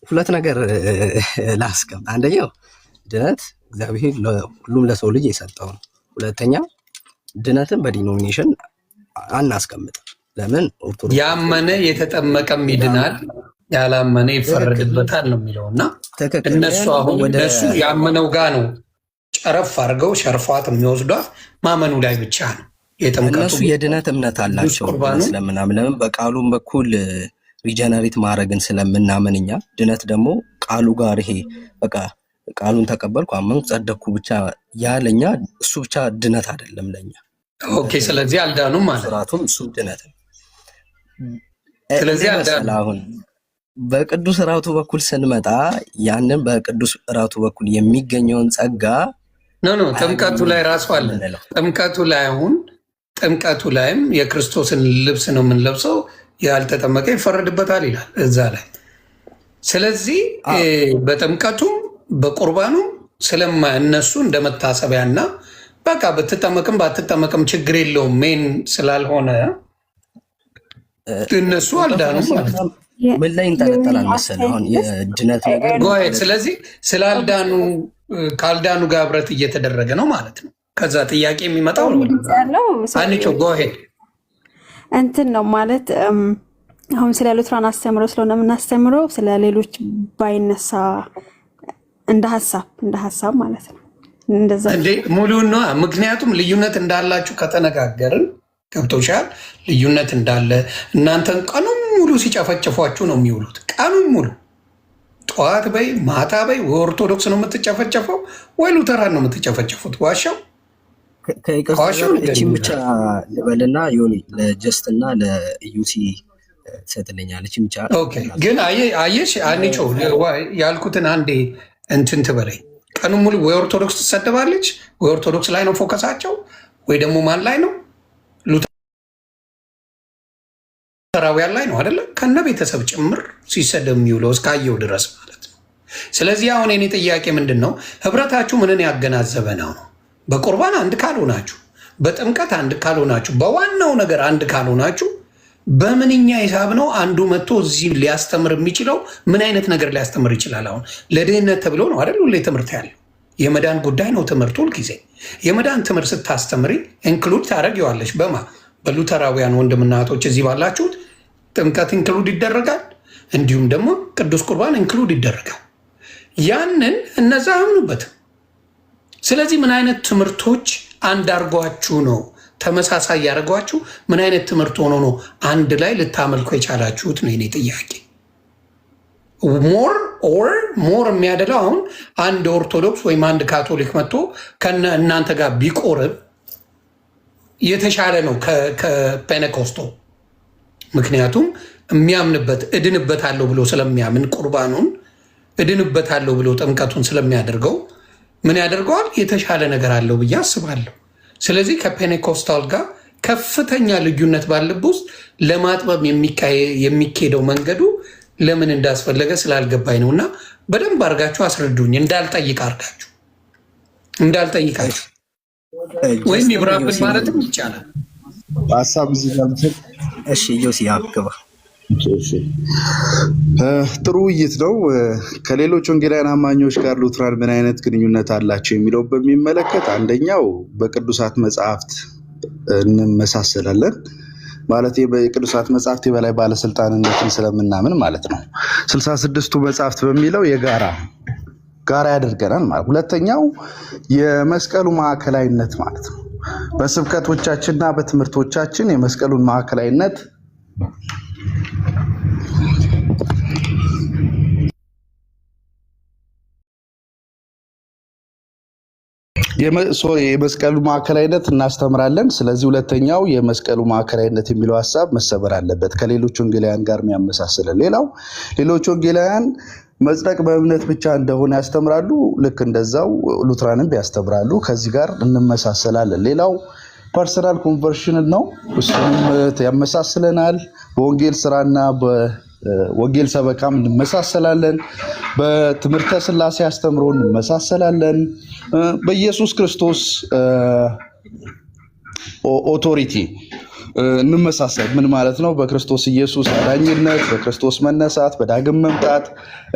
Speaker 3: ሁለት ነገር ላስቀምጥ። አንደኛው ድነት እግዚአብሔር ሁሉም ለሰው ልጅ የሰጠው ነው። ሁለተኛ ድነትን በዲኖሚኔሽን አናስቀምጥም። ለምን ኦርቶዶክስ
Speaker 1: ያመነ የተጠመቀም ይድናል ያላመነ ይፈረድበታል ነው የሚለውና እነሱ አሁን እነሱ ያመነው ጋር ነው ጨረፍ አድርገው ሸርፏት የሚወስዷት ማመኑ ላይ ብቻ ነው።
Speaker 3: እነሱ የድነት እምነት አላቸው ስለምናምን ለምን በቃሉም በኩል ሪጀነሬት ማድረግን ስለምናምን እኛ ድነት ደግሞ ቃሉ ጋር ይሄ በቃ ቃሉን ተቀበልኩ አመንኩ ጸደቅኩ ብቻ ያለኛ እሱ ብቻ ድነት አይደለም ለኛ።
Speaker 1: ኦኬ ስለዚህ አልዳኑም ማለት
Speaker 3: ስራቱም እሱ ድነት ነው።
Speaker 1: ስለዚህ አልዳኑ
Speaker 3: አሁን በቅዱስ እራቱ በኩል ስንመጣ ያንን በቅዱስ እራቱ በኩል የሚገኘውን ጸጋ
Speaker 1: ኖ ጥምቀቱ ላይ ራሱ አለ። ጥምቀቱ ላይ አሁን ጥምቀቱ ላይም የክርስቶስን ልብስ ነው የምንለብሰው ያልተጠመቀ ይፈረድበታል ይላል እዛ ላይ። ስለዚህ በጥምቀቱም በቁርባኑ ስለማ እነሱ እንደመታሰቢያና በቃ ብትጠመቅም ባትጠመቅም ችግር የለውም ሜን ስላልሆነ እነሱ አልዳኑም ማለት ነው።
Speaker 3: ምን ላይ እንጠለጠላል መሰለህ አሁን የድነት ነገር
Speaker 1: ጎሄድ። ስለዚህ ስላልዳኑ ካልዳኑ ጋር ህብረት እየተደረገ ነው ማለት ነው። ከዛ ጥያቄ የሚመጣው አንቺ ጎሄድ
Speaker 7: እንትን ነው ማለት አሁን ስለ ሉትራን አስተምሮ ስለሆነ የምናስተምረው ስለ ሌሎች ባይነሳ እንደ ሀሳብ ማለት ነው። እንደዛ
Speaker 1: እንዴ ሙሉን ነው። ምክንያቱም ልዩነት እንዳላችሁ ከተነጋገርን ገብቶሻል። ልዩነት እንዳለ እናንተን ቀኑን ሙሉ ሲጨፈጨፏችሁ ነው የሚውሉት። ቀኑን ሙሉ ጠዋት በይ ማታ በይ ወይ ኦርቶዶክስ ነው የምትጨፈጨፈው ወይ ሉተራን ነው የምትጨፈጨፉት። ዋሻው
Speaker 3: እቺን ብቻ ልበልና ዮኒ ለጀስትና ለዩሲ ትሰጥልኛለች ብቻ።
Speaker 1: ግን አየሽ አንቾ ያልኩትን አንዴ እንትን ትበለኝ። ቀኑን ሙሉ ወይ ኦርቶዶክስ ትሰደባለች ወይ ኦርቶዶክስ ላይ ነው ፎከሳቸው ወይ ደግሞ ማን ላይ ነው ሉተራውያን ላይ ነው አይደለ? ከነ ቤተሰብ ጭምር ሲሰደብ የሚውለው እስካየው ድረስ ማለት ነው። ስለዚህ አሁን የኔ ጥያቄ ምንድን ነው? ህብረታችሁ ምንን ያገናዘበ ነው? በቁርባን አንድ ካልሆናችሁ፣ በጥምቀት አንድ ካልሆናችሁ፣ በዋናው ነገር አንድ ካልሆናችሁ በምንኛ ሂሳብ ነው አንዱ መጥቶ እዚህ ሊያስተምር የሚችለው? ምን አይነት ነገር ሊያስተምር ይችላል? አሁን ለድህነት ተብሎ ነው አይደል ሁሌ ትምህርት ያለው። የመዳን ጉዳይ ነው ትምህርቱ ሁልጊዜ። የመዳን ትምህርት ስታስተምሪ ኢንክሉድ ታደርጊዋለሽ። በማ በሉተራውያን ወንድምና እህቶች እዚህ ባላችሁት ጥምቀት ኢንክሉድ ይደረጋል፣ እንዲሁም ደግሞ ቅዱስ ቁርባን ኢንክሉድ ይደረጋል። ያንን እነዛ አያምኑበትም። ስለዚህ ምን አይነት ትምህርቶች አንድ አድርጓችሁ ነው ተመሳሳይ ያደርጓችሁ? ምን አይነት ትምህርት ሆኖ ነው አንድ ላይ ልታመልኩ የቻላችሁት ነው የኔ ጥያቄ። ሞር የሚያደለው አሁን አንድ ኦርቶዶክስ ወይም አንድ ካቶሊክ መጥቶ እናንተ ጋር ቢቆርብ የተሻለ ነው ከፔኔኮስቶ። ምክንያቱም የሚያምንበት እድንበታለሁ ብሎ ስለሚያምን ቁርባኑን እድንበታለሁ ብሎ ጥምቀቱን ስለሚያደርገው ምን ያደርገዋል? የተሻለ ነገር አለው ብዬ አስባለሁ። ስለዚህ ከፔኔኮስታል ጋር ከፍተኛ ልዩነት ባለበት ውስጥ ለማጥበብ የሚካሄደው መንገዱ ለምን እንዳስፈለገ ስላልገባኝ ነው። እና በደንብ አድርጋችሁ አስረዱኝ። እንዳልጠይቃችሁ ወይም ይብራብን ማለትም ይቻላል።
Speaker 2: ሀሳብ እዚህ ጋር
Speaker 3: እሺ ዮሲ አግባ።
Speaker 2: ጥሩ ውይይት ነው። ከሌሎች ወንጌላውያን አማኞች ጋር ሉትራን ምን አይነት ግንኙነት አላቸው የሚለው በሚመለከት አንደኛው በቅዱሳት መጽሐፍት እንመሳሰላለን ማለት በቅዱሳት መጽሐፍት የበላይ ባለስልጣንነትን ስለምናምን ማለት ነው። 66ቱ መጽሐፍት በሚለው ጋራ ያደርገናል ማለት። ሁለተኛው የመስቀሉ ማዕከላዊነት ማለት ነው። በስብከቶቻችንና በትምህርቶቻችን የመስቀሉን ማዕከላዊነት የመስቀሉ ማዕከላዊነት እናስተምራለን። ስለዚህ ሁለተኛው የመስቀሉ ማዕከላዊነት የሚለው ሀሳብ መሰበር አለበት፣ ከሌሎች ወንጌላውያን ጋር የሚያመሳስለን። ሌላው ሌሎች ወንጌላውያን መጽደቅ በእምነት ብቻ እንደሆነ ያስተምራሉ። ልክ እንደዛው ሉትራንም ያስተምራሉ። ከዚህ ጋር እንመሳሰላለን። ሌላው ፐርሰናል ኮንቨርሽን ነው። እሱንም ያመሳስለናል። በወንጌል ስራና በወንጌል ሰበካም እንመሳሰላለን። በትምህርተ ሥላሴ አስተምሮ እንመሳሰላለን። በኢየሱስ ክርስቶስ ኦቶሪቲ እንመሳሰል። ምን ማለት ነው? በክርስቶስ ኢየሱስ አዳኝነት፣ በክርስቶስ መነሳት፣ በዳግም መምጣት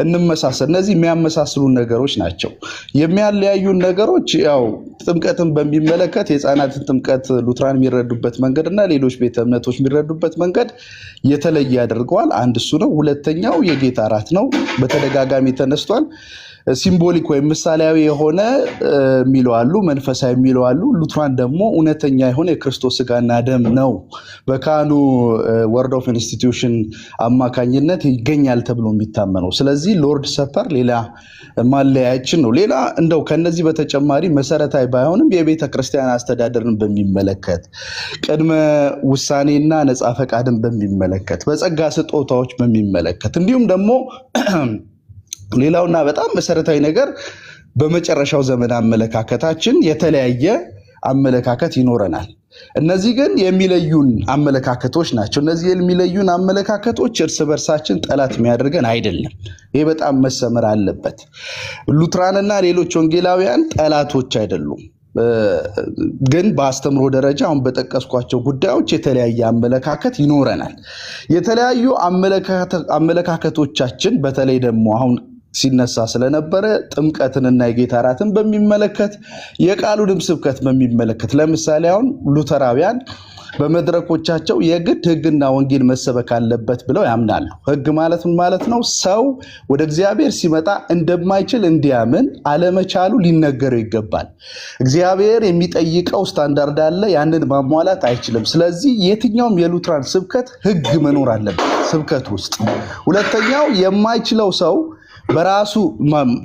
Speaker 2: እንመሳሰል። እነዚህ የሚያመሳስሉ ነገሮች ናቸው። የሚያለያዩን ነገሮች ያው ጥምቀትን በሚመለከት የሕፃናትን ጥምቀት ሉትራን የሚረዱበት መንገድ እና ሌሎች ቤተ እምነቶች የሚረዱበት መንገድ የተለየ ያደርገዋል። አንድ እሱ ነው። ሁለተኛው የጌታ እራት ነው። በተደጋጋሚ ተነስቷል። ሲምቦሊክ ወይም ምሳሌያዊ የሆነ የሚለው አሉ፣ መንፈሳዊ የሚለው አሉ። ሉትራን ደግሞ እውነተኛ የሆነ የክርስቶስ ስጋና ደም ነው በካህኑ ወርድ ኦፍ ኢንስቲትዩሽን አማካኝነት ይገኛል ተብሎ የሚታመነው። ስለዚህ ሎርድ ሰፐር ሌላ ማለያችን ነው። ሌላ እንደው ከነዚህ በተጨማሪ መሰረታዊ ባይሆንም የቤተ ክርስቲያን አስተዳደርን በሚመለከት ቅድመ ውሳኔና ነፃ ፈቃድን በሚመለከት በጸጋ ስጦታዎች በሚመለከት እንዲሁም ደግሞ ሌላውና በጣም መሰረታዊ ነገር በመጨረሻው ዘመን አመለካከታችን የተለያየ አመለካከት ይኖረናል። እነዚህ ግን የሚለዩን አመለካከቶች ናቸው። እነዚህ የሚለዩን አመለካከቶች እርስ በርሳችን ጠላት የሚያደርገን አይደለም። ይሄ በጣም መሰመር አለበት። ሉትራንና ሌሎች ወንጌላውያን ጠላቶች አይደሉም። ግን በአስተምሮ ደረጃ አሁን በጠቀስኳቸው ጉዳዮች የተለያየ አመለካከት ይኖረናል። የተለያዩ አመለካከቶቻችን በተለይ ደግሞ አሁን ሲነሳ ስለነበረ ጥምቀትንና የጌታ እራትን በሚመለከት የቃሉንም ስብከት በሚመለከት ለምሳሌ አሁን ሉተራውያን በመድረኮቻቸው የግድ ሕግና ወንጌል መሰበክ አለበት ብለው ያምናሉ። ሕግ ማለት ምን ማለት ነው? ሰው ወደ እግዚአብሔር ሲመጣ እንደማይችል እንዲያምን አለመቻሉ ሊነገረው ይገባል። እግዚአብሔር የሚጠይቀው ስታንዳርድ አለ፣ ያንን ማሟላት አይችልም። ስለዚህ የትኛውም የሉትራን ስብከት ሕግ መኖር አለበት ስብከት ውስጥ። ሁለተኛው የማይችለው ሰው በራሱ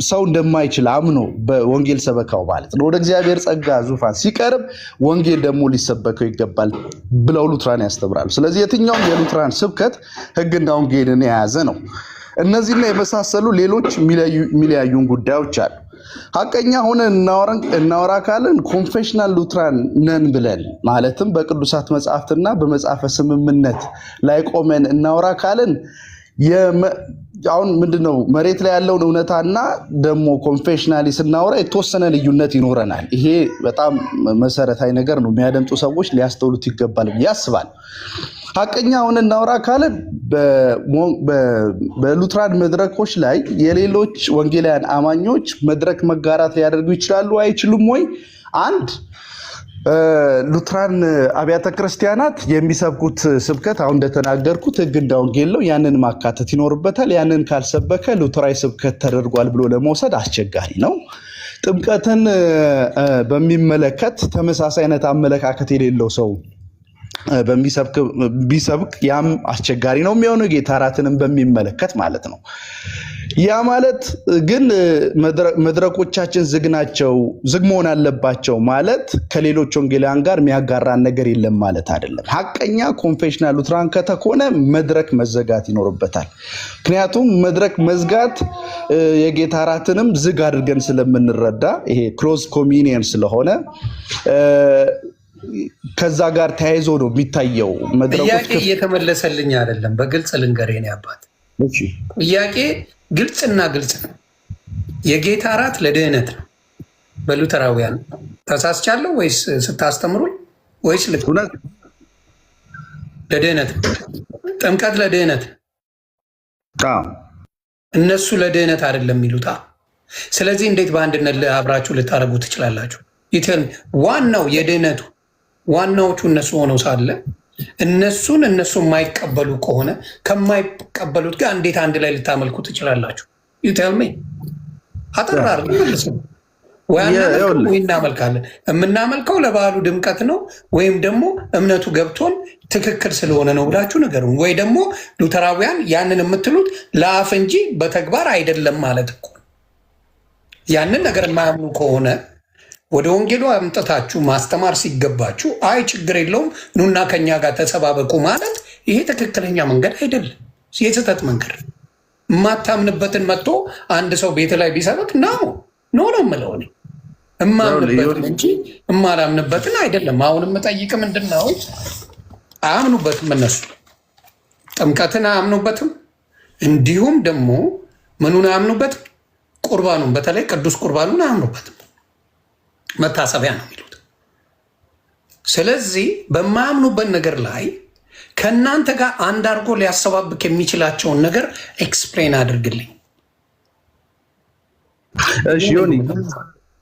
Speaker 2: ሰው እንደማይችል አምኖ በወንጌል ሰበካው ማለት ነው ወደ እግዚአብሔር ጸጋ ዙፋን ሲቀርብ ወንጌል ደግሞ ሊሰበከው ይገባል ብለው ሉትራን ያስተምራሉ። ስለዚህ የትኛውም የሉትራን ስብከት ሕግና ወንጌልን የያዘ ነው። እነዚህና የመሳሰሉ ሌሎች የሚለያዩን ጉዳዮች አሉ። ሀቀኛ ሆነ እናወራ ካለን ኮንፌሽናል ሉትራን ነን ብለን ማለትም በቅዱሳት መጽሐፍትና በመጽሐፈ ስምምነት ላይ ቆመን እናወራ ካለን አሁን ምንድነው መሬት ላይ ያለውን እውነታና ደግሞ ኮንፌሽናሊ ስናወራ የተወሰነ ልዩነት ይኖረናል። ይሄ በጣም መሰረታዊ ነገር ነው። የሚያደምጡ ሰዎች ሊያስተውሉት ይገባል ብዬ አስባለሁ። ሀቀኛ ሆነ እናወራ ካለን በሉትራን መድረኮች ላይ የሌሎች ወንጌላውያን አማኞች መድረክ መጋራት ሊያደርጉ ይችላሉ አይችሉም ወይ? አንድ ሉትራን አብያተ ክርስቲያናት የሚሰብኩት ስብከት አሁን እንደተናገርኩት ሕግና ወንጌል ነው። ያንን ማካተት ይኖርበታል። ያንን ካልሰበከ ሉትራዊ ስብከት ተደርጓል ብሎ ለመውሰድ አስቸጋሪ ነው። ጥምቀትን በሚመለከት ተመሳሳይ አይነት አመለካከት የሌለው ሰው ቢሰብክ ያም አስቸጋሪ ነው የሚሆነው፣ ጌታ እራትንም በሚመለከት ማለት ነው። ያ ማለት ግን መድረኮቻችን ዝግ ናቸው፣ ዝግ መሆን አለባቸው ማለት ከሌሎች ወንጌላውያን ጋር የሚያጋራን ነገር የለም ማለት አይደለም። ሀቀኛ ኮንፌሽናል ሉትራን ከተኮነ መድረክ መዘጋት ይኖርበታል። ምክንያቱም መድረክ መዝጋት የጌታ እራትንም ዝግ አድርገን ስለምንረዳ ይሄ ክሎዝ ኮሚኒየን ስለሆነ ከዛ ጋር ተያይዞ ነው የሚታየው።
Speaker 1: ጥያቄ እየተመለሰልኝ አይደለም። በግልጽ ልንገር የኔ አባት፣ ጥያቄ ግልጽና ግልጽ ነው። የጌታ እራት ለድህነት ነው በሉተራውያን። ተሳስቻለሁ ወይስ ስታስተምሩኝ? ወይስ ለድህነት? ጥምቀት ለድህነት፣ እነሱ ለድህነት አይደለም የሚሉት። ስለዚህ እንዴት በአንድነት አብራችሁ ልታደርጉ ትችላላችሁ? ዋናው የድህነቱ ዋናዎቹ እነሱ ሆነው ሳለ እነሱ የማይቀበሉ ከሆነ ከማይቀበሉት ጋር እንዴት አንድ ላይ ልታመልኩ ትችላላችሁ? ዩቴልሜ አጠራር ወይ እናመልካለን። የምናመልከው ለበዓሉ ድምቀት ነው ወይም ደግሞ እምነቱ ገብቶን ትክክል ስለሆነ ነው ብላችሁ ነገሩን። ወይ ደግሞ ሉተራውያን ያንን የምትሉት ለአፍ እንጂ በተግባር አይደለም ማለት እኮ። ያንን ነገር የማያምኑ ከሆነ ወደ ወንጌሉ አምጥታችሁ ማስተማር ሲገባችሁ አይ ችግር የለውም ኑና ከኛ ጋር ተሰባበቁ ማለት ይሄ ትክክለኛ መንገድ አይደለም፣ የስህተት መንገድ። የማታምንበትን መጥቶ አንድ ሰው ቤት ላይ ቢሰበክ ነው የምለው እኔ እማምንበትን እንጂ እማላምንበትን አይደለም። አሁን የምጠይቅ ምንድን ነው፣ አያምኑበትም እነሱ ጥምቀትን አያምኑበትም፣ እንዲሁም ደግሞ ምኑን አያምኑበትም? ቁርባኑን፣ በተለይ ቅዱስ ቁርባኑን አያምኑበትም። መታሰቢያ ነው የሚሉት። ስለዚህ በማያምኑበት ነገር ላይ ከእናንተ ጋር አንድ አድርጎ ሊያሰባብክ የሚችላቸውን ነገር ኤክስፕሌን አድርግልኝ።
Speaker 2: እሺ ዮኒ፣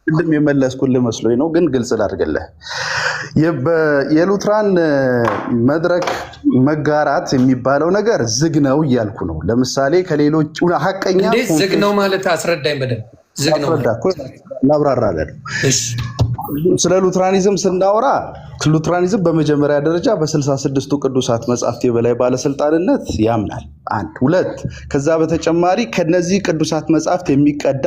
Speaker 2: ቅድም የመለስኩልህ መስሎኝ ነው፣ ግን ግልጽ ላድርግልህ። የሉትራን መድረክ መጋራት የሚባለው ነገር ዝግ ነው እያልኩ ነው። ለምሳሌ ከሌሎች ሀቀኛ
Speaker 1: ዝግ ነው ማለት አስረዳኝ በደንብ። ዝግ ነው
Speaker 2: ላብራራለህ። ስለ ሉትራኒዝም ስናወራ ሉትራኒዝም በመጀመሪያ ደረጃ በ66ቱ ቅዱሳት መጽሐፍት የበላይ ባለስልጣንነት ያምናል። አንድ ሁለት፣ ከዛ በተጨማሪ ከነዚህ ቅዱሳት መጽሐፍት የሚቀዳ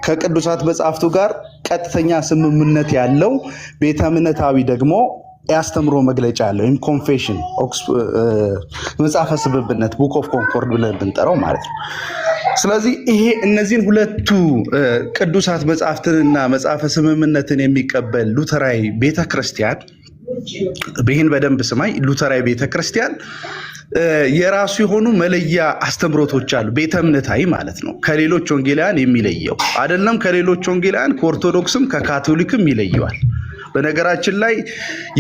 Speaker 2: ከቅዱሳት መጽሐፍቱ ጋር ቀጥተኛ ስምምነት ያለው ቤተ እምነታዊ ደግሞ ያስተምሮ መግለጫ አለው። ወይም ኮንፌሽን መጽሐፈ ስብብነት ቡክ ኦፍ ኮንኮርድ ብለን ብንጠራው ማለት ነው። ስለዚህ ይሄ እነዚህን ሁለቱ ቅዱሳት መጽሐፍትንና መጽሐፈ ስምምነትን የሚቀበል ሉተራዊ ቤተክርስቲያን፣ ይህን በደንብ ስማኝ፣ ሉተራዊ ቤተክርስቲያን የራሱ የሆኑ መለያ አስተምሮቶች አሉ። ቤተ እምነታዊ ማለት ነው። ከሌሎች ወንጌላውያን የሚለየው አይደለም። ከሌሎች ወንጌላውያን ከኦርቶዶክስም ከካቶሊክም ይለየዋል። በነገራችን ላይ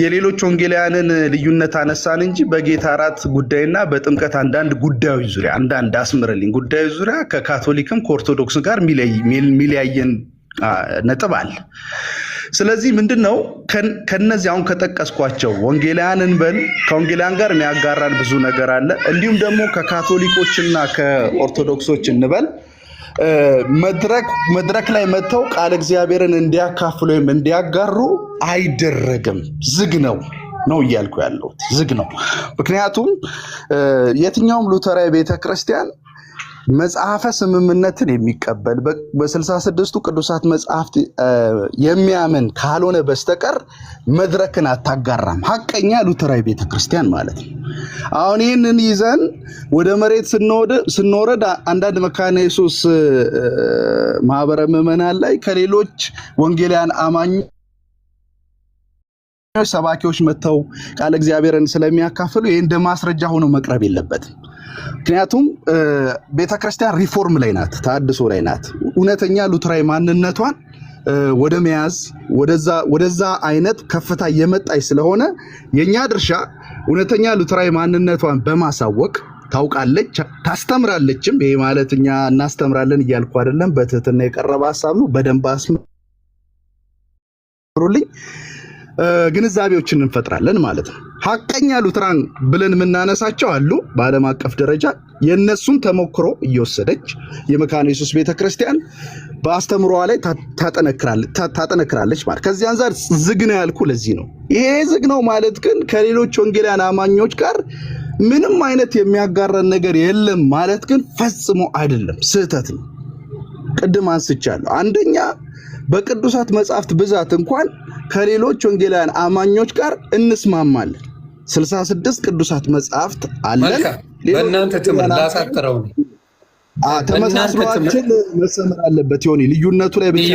Speaker 2: የሌሎች ወንጌላውያንን ልዩነት አነሳን እንጂ በጌታ እራት ጉዳይና በጥምቀት አንዳንድ ጉዳዮች ዙሪያ አንዳንድ አስምርልኝ ጉዳዮች ዙሪያ ከካቶሊክም ከኦርቶዶክስ ጋር የሚለያየን ነጥብ አለ። ስለዚህ ምንድነው ከነዚህ አሁን ከጠቀስኳቸው ወንጌላውያንን በል ከወንጌላውያን ጋር የሚያጋራን ብዙ ነገር አለ። እንዲሁም ደግሞ ከካቶሊኮችና ከኦርቶዶክሶች እንበል መድረክ ላይ መጥተው ቃል እግዚአብሔርን እንዲያካፍሉ ወይም እንዲያጋሩ አይደረግም። ዝግ ነው እያልኩ ያለሁት ዝግ ነው። ምክንያቱም የትኛውም ሉተራዊ ቤተክርስቲያን መጽሐፈ ስምምነትን የሚቀበል በ66ቱ ቅዱሳት መጽሐፍት የሚያምን ካልሆነ በስተቀር መድረክን አታጋራም። ሐቀኛ ሉተራዊ ቤተክርስቲያን ማለት ነው። አሁን ይህንን ይዘን ወደ መሬት ስንወረድ አንዳንድ መካነ ኢየሱስ ማህበረ ምዕመናን ላይ ከሌሎች ወንጌላውያን አማኞች ሰባኪዎች መተው ቃል እግዚአብሔርን ስለሚያካፍሉ ይሄ እንደ ማስረጃ ሆኖ መቅረብ የለበትም። ምክንያቱም ቤተክርስቲያን ሪፎርም ላይ ናት፣ ተሐድሶ ላይ ናት። እውነተኛ ሉተራዊ ማንነቷን ወደ መያዝ ወደዛ አይነት ከፍታ የመጣች ስለሆነ የኛ ድርሻ እውነተኛ ሉተራዊ ማንነቷን በማሳወቅ ታውቃለች፣ ታስተምራለችም። ይሄ ማለት እኛ እናስተምራለን እያልኩ አይደለም፣ በትህትና የቀረበ ሐሳብ ነው። በደንብ አስምሩልኝ፣ ግንዛቤዎችን እንፈጥራለን ማለት ነው። ሐቀኛ ሉተራን ብለን የምናነሳቸው አሉ። በዓለም አቀፍ ደረጃ የነሱን ተሞክሮ እየወሰደች የመካነ ኢየሱስ ቤተክርስቲያን በአስተምሮዋ ላይ ታጠነክራለች ማለት። ከዚህ አንፃር ዝግ ነው ያልኩ ለዚህ ነው። ይሄ ዝግ ነው ማለት ግን ከሌሎች ወንጌላውያን አማኞች ጋር ምንም አይነት የሚያጋራን ነገር የለም ማለት ግን ፈጽሞ አይደለም፣ ስህተት ነው። ቅድም አንስቻለሁ። አንደኛ በቅዱሳት መጽሐፍት ብዛት እንኳን ከሌሎች ወንጌላውያን አማኞች ጋር እንስማማለን። 66 ቅዱሳት መጽሐፍት አለን።
Speaker 1: በእናንተ ትምህርት ላሳጥረው ነው
Speaker 2: ተመሳስሏችን መሰመር አለበት። ይሆን ልዩነቱ ላይ ብቻ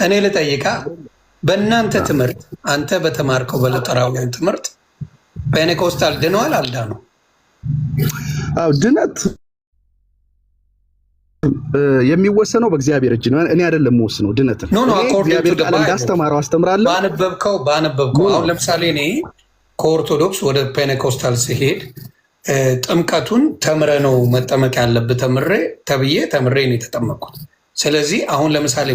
Speaker 1: እኔ ልጠይቃ፣ በእናንተ ትምህርት አንተ በተማርከው በሉተራውያን ትምህርት ፔንቴኮስታል ድነዋል አልዳነው?
Speaker 2: አዎ ድነት የሚወሰነው በእግዚአብሔር እጅ ነው። እኔ አይደለም የምወስነው ድነትን። እግዚአብሔር ቃል እንዳስተማረው አስተምራለሁ።
Speaker 1: ባነበብከው አሁን ለምሳሌ እኔ ከኦርቶዶክስ ወደ ፔንቴኮስታል ሲሄድ ጥምቀቱን ተምረ ነው መጠመቅ ያለብህ ተምሬ ነው የተጠመቅኩት። ስለዚህ አሁን ለምሳሌ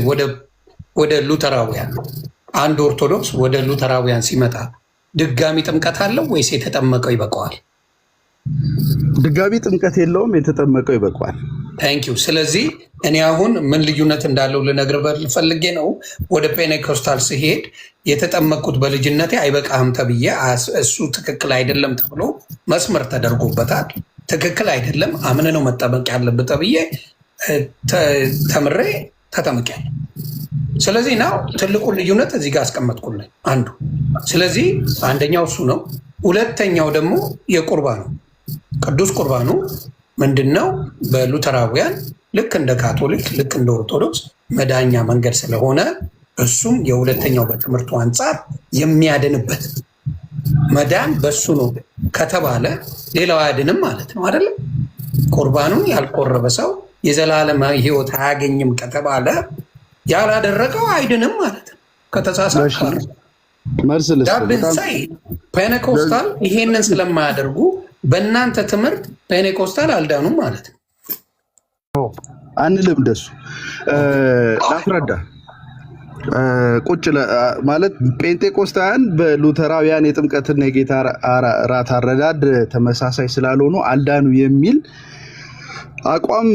Speaker 1: ወደ ሉተራውያን አንድ ኦርቶዶክስ ወደ ሉተራውያን ሲመጣ ድጋሚ ጥምቀት አለው ወይስ የተጠመቀው ይበቃዋል?
Speaker 2: ድጋሚ ጥምቀት የለውም፣ የተጠመቀው ይበቃዋል።
Speaker 1: ታንኪዩ። ስለዚህ እኔ አሁን ምን ልዩነት እንዳለው ልነግርህ ፈልጌ ነው። ወደ ፔንቴኮስታል ሲሄድ የተጠመቅኩት በልጅነቴ አይበቃህም ተብዬ እሱ ትክክል አይደለም ተብሎ መስመር ተደርጎበታል። ትክክል አይደለም አምነ ነው መጠመቅ ያለብህ ተብዬ ተምሬ ተጠምቄያለሁ። ስለዚህ ናው ትልቁን ልዩነት እዚህ ጋር አስቀመጥኩልኝ አንዱ። ስለዚህ አንደኛው እሱ ነው። ሁለተኛው ደግሞ የቁርባኑ ቅዱስ ቁርባኑ ምንድነው? በሉተራውያን ልክ እንደ ካቶሊክ ልክ እንደ ኦርቶዶክስ መዳኛ መንገድ ስለሆነ እሱም የሁለተኛው በትምህርቱ አንጻር የሚያድንበት መዳን በሱ ነው ከተባለ ሌላው አያድንም ማለት ነው አይደለም? ቁርባኑን ያልቆረበ ሰው የዘላለም ሕይወት አያገኝም ከተባለ ያላደረገው አይድንም ማለት ነው። ከተሳሳተ ዳብንሳይ ፔንቴኮስታል ይሄንን ስለማያደርጉ በእናንተ ትምህርት ፔንቴኮስታል አልዳኑም ማለት ነው።
Speaker 2: አንልም እንደሱ ላስረዳ። ቁጭ ማለት ጴንጤቆስታውያን በሉተራውያን የጥምቀትና የጌታ ራት አረዳድ ተመሳሳይ ስላልሆኑ አልዳኑ የሚል አቋም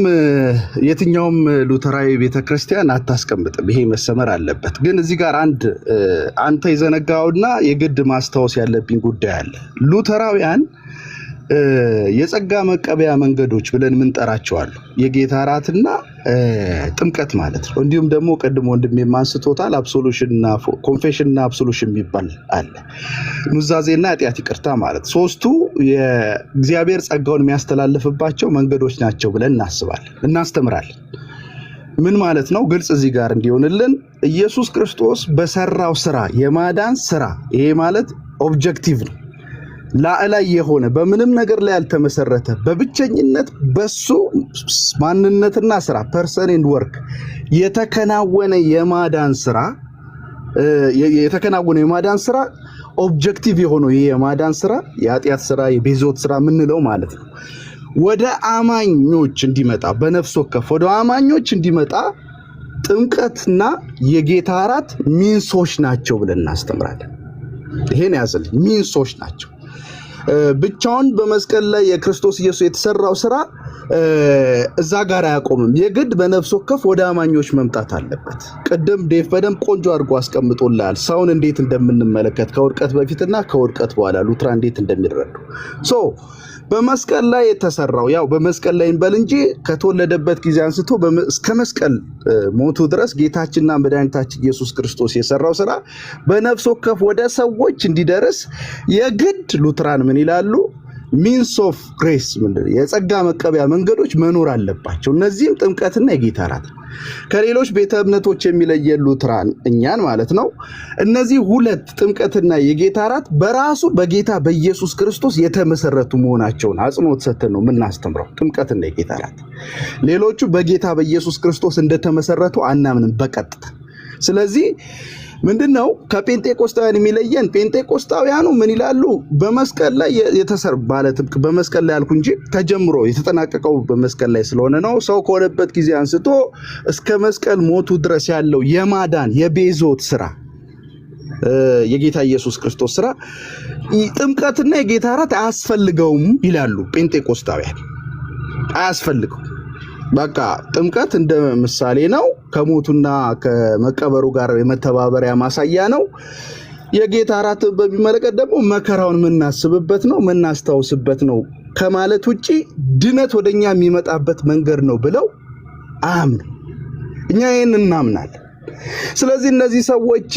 Speaker 2: የትኛውም ሉተራዊ ቤተክርስቲያን አታስቀምጥም። ይሄ መሰመር አለበት። ግን እዚህ ጋር አንተ የዘነጋውና የግድ ማስታወስ ያለብኝ ጉዳይ አለ። ሉተራውያን የጸጋ መቀበያ መንገዶች ብለን ምንጠራቸዋል የጌታ ራትና ጥምቀት ማለት ነው። እንዲሁም ደግሞ ቀድሞ ወንድሜ አንስቶታል አብሶሉሽንና ኮንፌሽንና አብሶሉሽን የሚባል አለ። ኑዛዜና ኃጢአት ይቅርታ ማለት ሶስቱ የእግዚአብሔር ጸጋውን የሚያስተላልፍባቸው መንገዶች ናቸው ብለን እናስተምራለን። ምን ማለት ነው? ግልጽ እዚህ ጋር እንዲሆንልን ኢየሱስ ክርስቶስ በሰራው ስራ የማዳን ስራ፣ ይሄ ማለት ኦብጀክቲቭ ነው። ላዕላይ የሆነ በምንም ነገር ላይ ያልተመሰረተ በብቸኝነት በሱ ማንነትና ስራ ፐርሰን ኤንድ ወርክ የተከናወነ የማዳን ስራ ኦብጀክቲቭ የሆነው ይሄ የማዳን ስራ የኃጢአት ስራ የቤዞት ስራ የምንለው ማለት ነው ወደ አማኞች እንዲመጣ በነፍስ ወከፍ ወደ አማኞች እንዲመጣ ጥምቀትና የጌታ እራት ሚንሶች ናቸው ብለን እናስተምራለን። ይሄን ያዘልኝ ሚንሶች ናቸው። ብቻውን በመስቀል ላይ የክርስቶስ ኢየሱስ የተሰራው ስራ እዛ ጋር አያቆምም። የግድ በነፍስ ወከፍ ወደ አማኞች መምጣት አለበት። ቅድም ዴቭ በደንብ ቆንጆ አድርጎ አስቀምጦልሃል ሰውን እንዴት እንደምንመለከት ከውድቀት በፊትና ከውድቀት በኋላ ሉትራ እንዴት እንደሚረዱ በመስቀል ላይ የተሰራው ያው በመስቀል ላይ እንበል እንጂ ከተወለደበት ጊዜ አንስቶ እስከ መስቀል ሞቱ ድረስ ጌታችንና መድኃኒታችን ኢየሱስ ክርስቶስ የሰራው ስራ በነፍስ ወከፍ ወደ ሰዎች እንዲደርስ የግድ ሉትራን ምን ይላሉ? ሚንስ ኦፍ ግሬስ የጸጋ መቀበያ መንገዶች መኖር አለባቸው። እነዚህም ጥምቀትና የጌታ እራት። ከሌሎች ቤተ እምነቶች የሚለየን ሉትራን እኛን ማለት ነው። እነዚህ ሁለት ጥምቀትና የጌታ እራት በራሱ በጌታ በኢየሱስ ክርስቶስ የተመሰረቱ መሆናቸውን አጽንኦት ሰጥተን ነው የምናስተምረው። ጥምቀትና የጌታ እራት ሌሎቹ በጌታ በኢየሱስ ክርስቶስ እንደተመሰረቱ አናምንም በቀጥታ። ስለዚህ ምንድነው ከጴንጤቆስጣውያን የሚለየን? ጴንጤቆስጣውያኑ ምን ይላሉ? በመስቀል ላይ የተሰር ባለጥምቅ በመስቀል ላይ አልኩ እንጂ ተጀምሮ የተጠናቀቀው በመስቀል ላይ ስለሆነ ነው። ሰው ከሆነበት ጊዜ አንስቶ እስከ መስቀል ሞቱ ድረስ ያለው የማዳን የቤዞት ስራ የጌታ ኢየሱስ ክርስቶስ ስራ ጥምቀትና የጌታ እራት አያስፈልገውም ይላሉ ጴንጤቆስጣውያን። አያስፈልገው በቃ ጥምቀት እንደ ምሳሌ ነው። ከሞቱና ከመቀበሩ ጋር የመተባበሪያ ማሳያ ነው። የጌታ እራት በሚመለከት ደግሞ መከራውን የምናስብበት ነው፣ የምናስታውስበት ነው ከማለት ውጪ ድነት ወደኛ የሚመጣበት መንገድ ነው ብለው አያምኑ። እኛ ይህን እናምናለን። ስለዚህ እነዚህ ሰዎች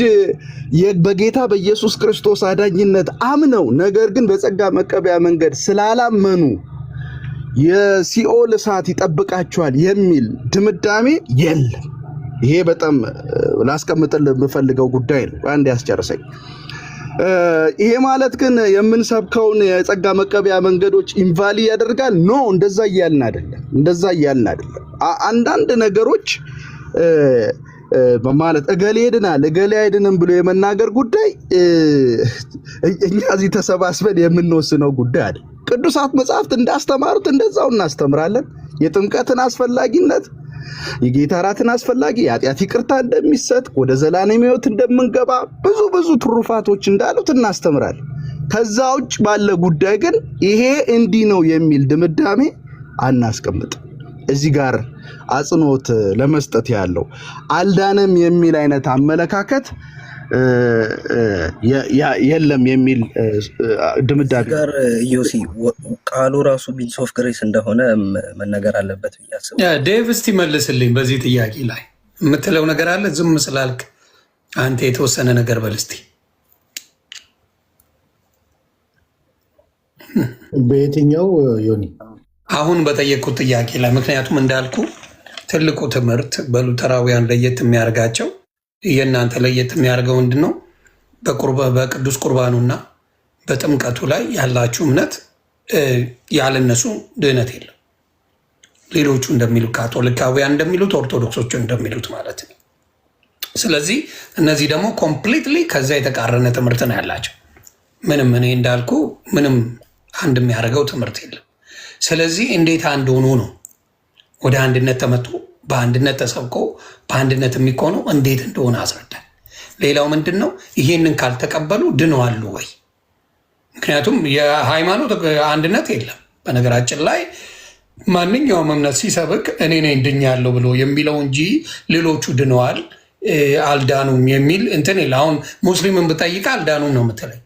Speaker 2: በጌታ በኢየሱስ ክርስቶስ አዳኝነት አምነው ነገር ግን በጸጋ መቀበያ መንገድ ስላላመኑ የሲኦል እሳት ይጠብቃቸዋል የሚል ድምዳሜ የለም። ይሄ በጣም ላስቀምጥልህ የምፈልገው ጉዳይ ነው። አንድ ያስጨርሰኝ። ይሄ ማለት ግን የምንሰብከውን የጸጋ መቀበያ መንገዶች ኢንቫሊ ያደርጋል? ኖ፣ እንደዛ እያልን አይደለም። አንዳንድ ነገሮች ማለት እገሌ ይድናል እገሌ አይድንም ብሎ የመናገር ጉዳይ እኛ እዚህ ተሰባስበን የምንወስነው ጉዳይ አይደል። ቅዱሳት መጻሕፍት እንዳስተማሩት እንደዛው እናስተምራለን። የጥምቀትን አስፈላጊነት፣ የጌታ እራትን አስፈላጊ፣ የኃጢአት ይቅርታ እንደሚሰጥ፣ ወደ ዘላለም ሕይወት እንደምንገባ ብዙ ትሩፋቶች እንዳሉት እናስተምራለን። ከዛ ውጭ ባለ ጉዳይ ግን ይሄ እንዲህ ነው የሚል ድምዳሜ አናስቀምጥም። እዚህ ጋር አጽንኦት ለመስጠት ያለው አልዳነም የሚል አይነት አመለካከት የለም የሚል ድምዳሜ
Speaker 3: ጋር ዮሲ ቃሉ ራሱ ሚንስ ኦፍ ግሬስ እንደሆነ መነገር አለበት ብዬ አስባለሁ።
Speaker 1: ዴቭ እስቲ መልስልኝ በዚህ ጥያቄ ላይ የምትለው ነገር አለ? ዝም ስላልክ አንተ የተወሰነ ነገር በል እስቲ።
Speaker 6: በየትኛው ዮኒ?
Speaker 1: አሁን በጠየቁት ጥያቄ ላይ ምክንያቱም እንዳልኩ ትልቁ ትምህርት በሉተራውያን ለየት የሚያደርጋቸው የእናንተ ለየት የሚያደርገው ምንድን ነው? በቅዱስ ቁርባኑና በጥምቀቱ ላይ ያላችሁ እምነት ያለነሱ ድህነት የለም። ሌሎቹ እንደሚሉት ካቶሊካውያን እንደሚሉት ኦርቶዶክሶቹ እንደሚሉት ማለት ነው። ስለዚህ እነዚህ ደግሞ ኮምፕሊትሊ ከዛ የተቃረነ ትምህርት ነው ያላቸው። ምንም እኔ እንዳልኩ ምንም አንድ የሚያደርገው ትምህርት የለም። ስለዚህ እንዴት አንድ ሆኖ ነው ወደ አንድነት ተመጡ በአንድነት ተሰብኮ በአንድነት የሚኮነው እንዴት እንደሆነ አስረዳል። ሌላው ምንድን ነው? ይሄንን ካልተቀበሉ ድነዋሉ ወይ? ምክንያቱም የሃይማኖት አንድነት የለም። በነገራችን ላይ ማንኛውም እምነት ሲሰብክ እኔ ነኝ ድኛለሁ ብሎ የሚለው እንጂ ሌሎቹ ድነዋል አልዳኑም የሚል እንትን የለ። አሁን ሙስሊምን ብጠይቅ አልዳኑም ነው የምትለኝ።